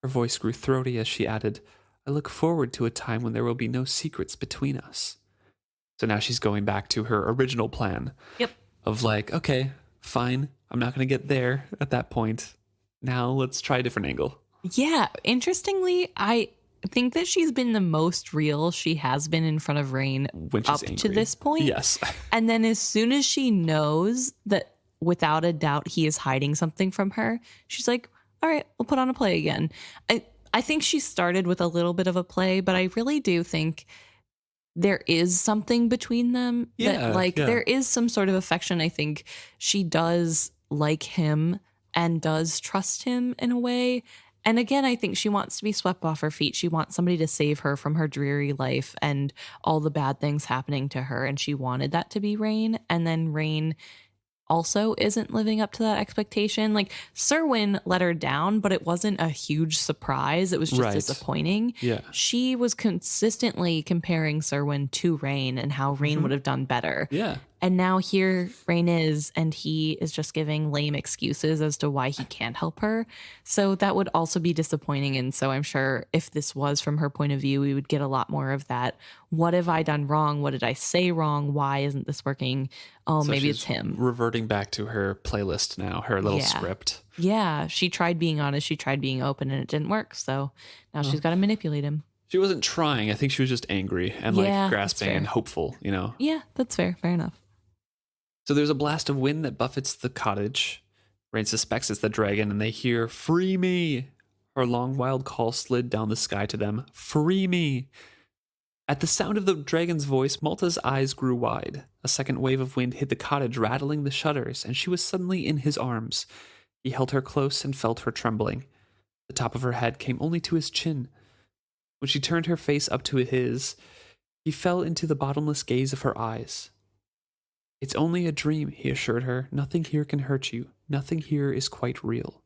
Her voice grew throaty as she added, I look forward to a time when there will be no secrets between us. So now she's going back to her original plan. Yep. Of like, okay, fine. I'm not going to get there at that point. Now let's try a different angle. Yeah. Interestingly, I think that she's been the most real she has been in front of Reyn up to this point. Yes. And then as soon as she knows that without a doubt he is hiding something from her, she's like, all right, we'll put on a play again. I think she started with a little bit of a play, but I really do think there is something between them. There is some sort of affection. I think she does like him and does trust him in a way. And again, I think she wants to be swept off her feet. She wants somebody to save her from her dreary life and all the bad things happening to her. And she wanted that to be Reyn. And then Reyn also isn't living up to that expectation. Like, Serwyn let her down, but it wasn't a huge surprise. It was just disappointing. Yeah. She was consistently comparing Serwyn to Reyn and how Reyn would have done better. Yeah. And now here Reyn is, and he is just giving lame excuses as to why he can't help her. So that would also be disappointing. And so I'm sure if this was from her point of view, we would get a lot more of that. What have I done wrong? What did I say wrong? Why isn't this working? Oh, so maybe it's him. Reverting back to her playlist now, her little script. Yeah. She tried being honest. She tried being open, and it didn't work. So now she's got to manipulate him. She wasn't trying. I think she was just angry and like grasping and hopeful, you know? Yeah, that's fair. Fair enough. So there's a blast of wind that buffets the cottage. Reyn suspects it's the dragon, and they hear, Free me! Her long, wild call slid down the sky to them. Free me! At the sound of the dragon's voice, Malta's eyes grew wide. A second wave of wind hit the cottage, rattling the shutters, and she was suddenly in his arms. He held her close and felt her trembling. The top of her head came only to his chin. When she turned her face up to his, he fell into the bottomless gaze of her eyes. It's only a dream, he assured her. Nothing here can hurt you. Nothing here is quite real.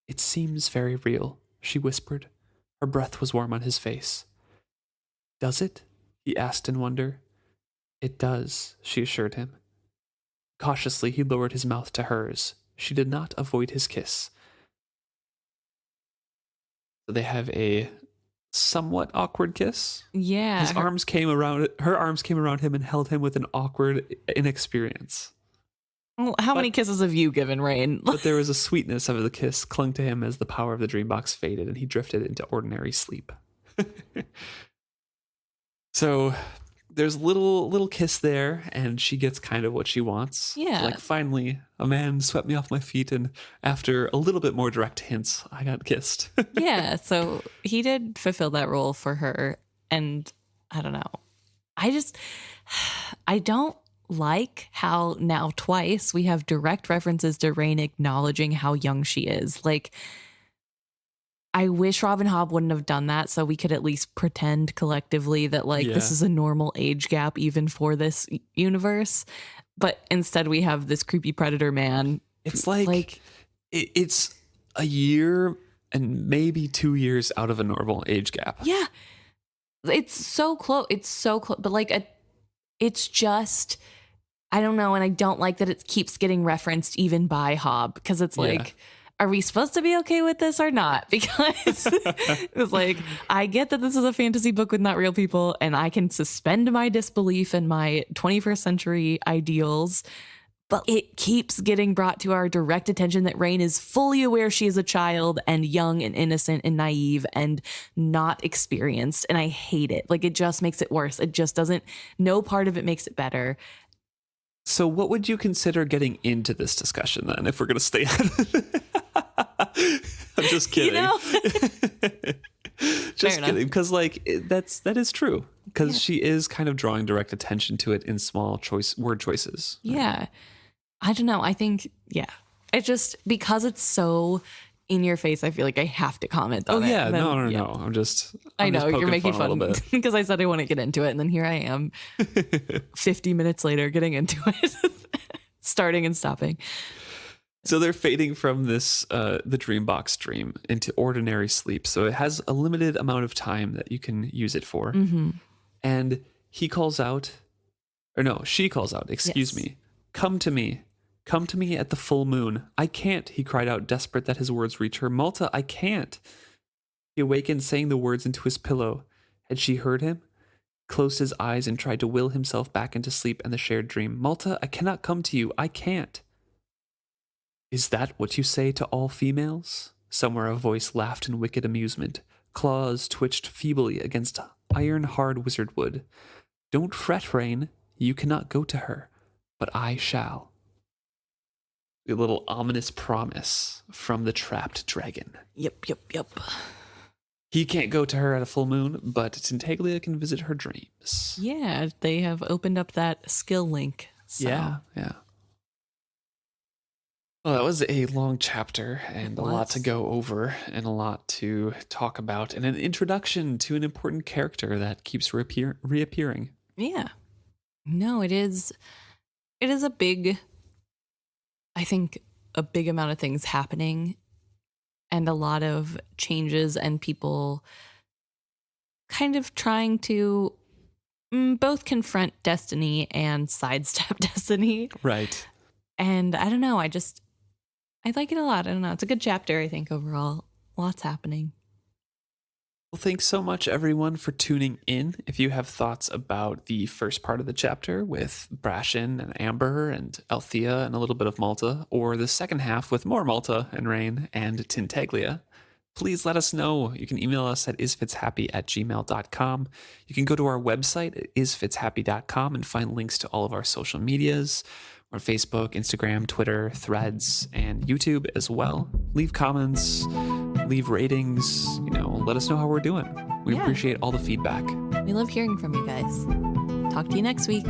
It seems very real, she whispered. Her breath was warm on his face. Does it? He asked in wonder. It does, she assured him. Cautiously, he lowered his mouth to hers. She did not avoid his kiss. So they have a somewhat awkward kiss. Yeah. Her arms came around him and held him with an awkward inexperience. Well, how many kisses have you given, Reyn? But there was a sweetness of the kiss clung to him as the power of the dream box faded and he drifted into ordinary sleep. So there's a little kiss there, and she gets kind of what she wants. Yeah. Like, finally, a man swept me off my feet, and after a little bit more direct hints, I got kissed. Yeah, so he did fulfill that role for her. And I don't know. I don't like how now twice we have direct references to Reyn acknowledging how young she is. Like, I wish Robin Hobb wouldn't have done that, so we could at least pretend collectively that this is a normal age gap even for this universe. But instead we have this creepy predator man. It's like it's a year and maybe 2 years out of a normal age gap. Yeah. It's so close. But it's just, I don't know. And I don't like that it keeps getting referenced even by Hobb, because it's are we supposed to be okay with this or not? Because it's like, I get that this is a fantasy book with not real people, and I can suspend my disbelief in my 21st century ideals, but it keeps getting brought to our direct attention that Reyn is fully aware she is a child and young and innocent and naive and not experienced. And I hate it. Like, it just makes it worse. It just doesn't, no part of it makes it better. So what would you consider getting into this discussion then, if we're going to stay I'm just kidding. Just kidding. Because that is true. Because she is kind of drawing direct attention to it in small word choices. Yeah. I don't know. I think, it just, because it's so in your face, I feel like I have to comment on it. Yeah. No. I'm just you're making fun because I said I want to get into it, and then here I am 50 minutes later getting into it, starting and stopping. So they're fading from this, the Dreambox dream into ordinary sleep. So it has a limited amount of time that you can use it for. Mm-hmm. And she calls out, excuse me. Come to me at the full moon. I can't, he cried out, desperate that his words reach her. Malta, I can't. He awakened, saying the words into his pillow. Had she heard him? Closed his eyes and tried to will himself back into sleep and the shared dream. Malta, I cannot come to you. I can't. Is that what you say to all females? Somewhere a voice laughed in wicked amusement. Claws twitched feebly against iron-hard wizard wood. Don't fret, Reyn. You cannot go to her, but I shall. A little ominous promise from the trapped dragon. Yep. He can't go to her at a full moon, but Tintaglia can visit her dreams. Yeah, they have opened up that skill link. So. Yeah. Well, that was a long chapter and a lot to go over and a lot to talk about, and an introduction to an important character that keeps reappearing. Yeah. No, it is a big, I think, a big amount of things happening and a lot of changes and people kind of trying to both confront destiny and sidestep destiny. Right. And I don't know, I like it a lot. I don't know. It's a good chapter, I think, overall. Lots happening. Well, thanks so much, everyone, for tuning in. If you have thoughts about the first part of the chapter with Brashen and Amber and Althea and a little bit of Malta, or the second half with more Malta and Reyn and Tintaglia, please let us know. You can email us at isfitshappy@gmail.com. You can go to our website at isfitshappy.com and find links to all of our social medias. We're on Facebook, Instagram, Twitter, Threads, and YouTube as well. Leave comments, leave ratings, let us know how we're doing. We appreciate all the feedback. We love hearing from you guys. Talk to you next week.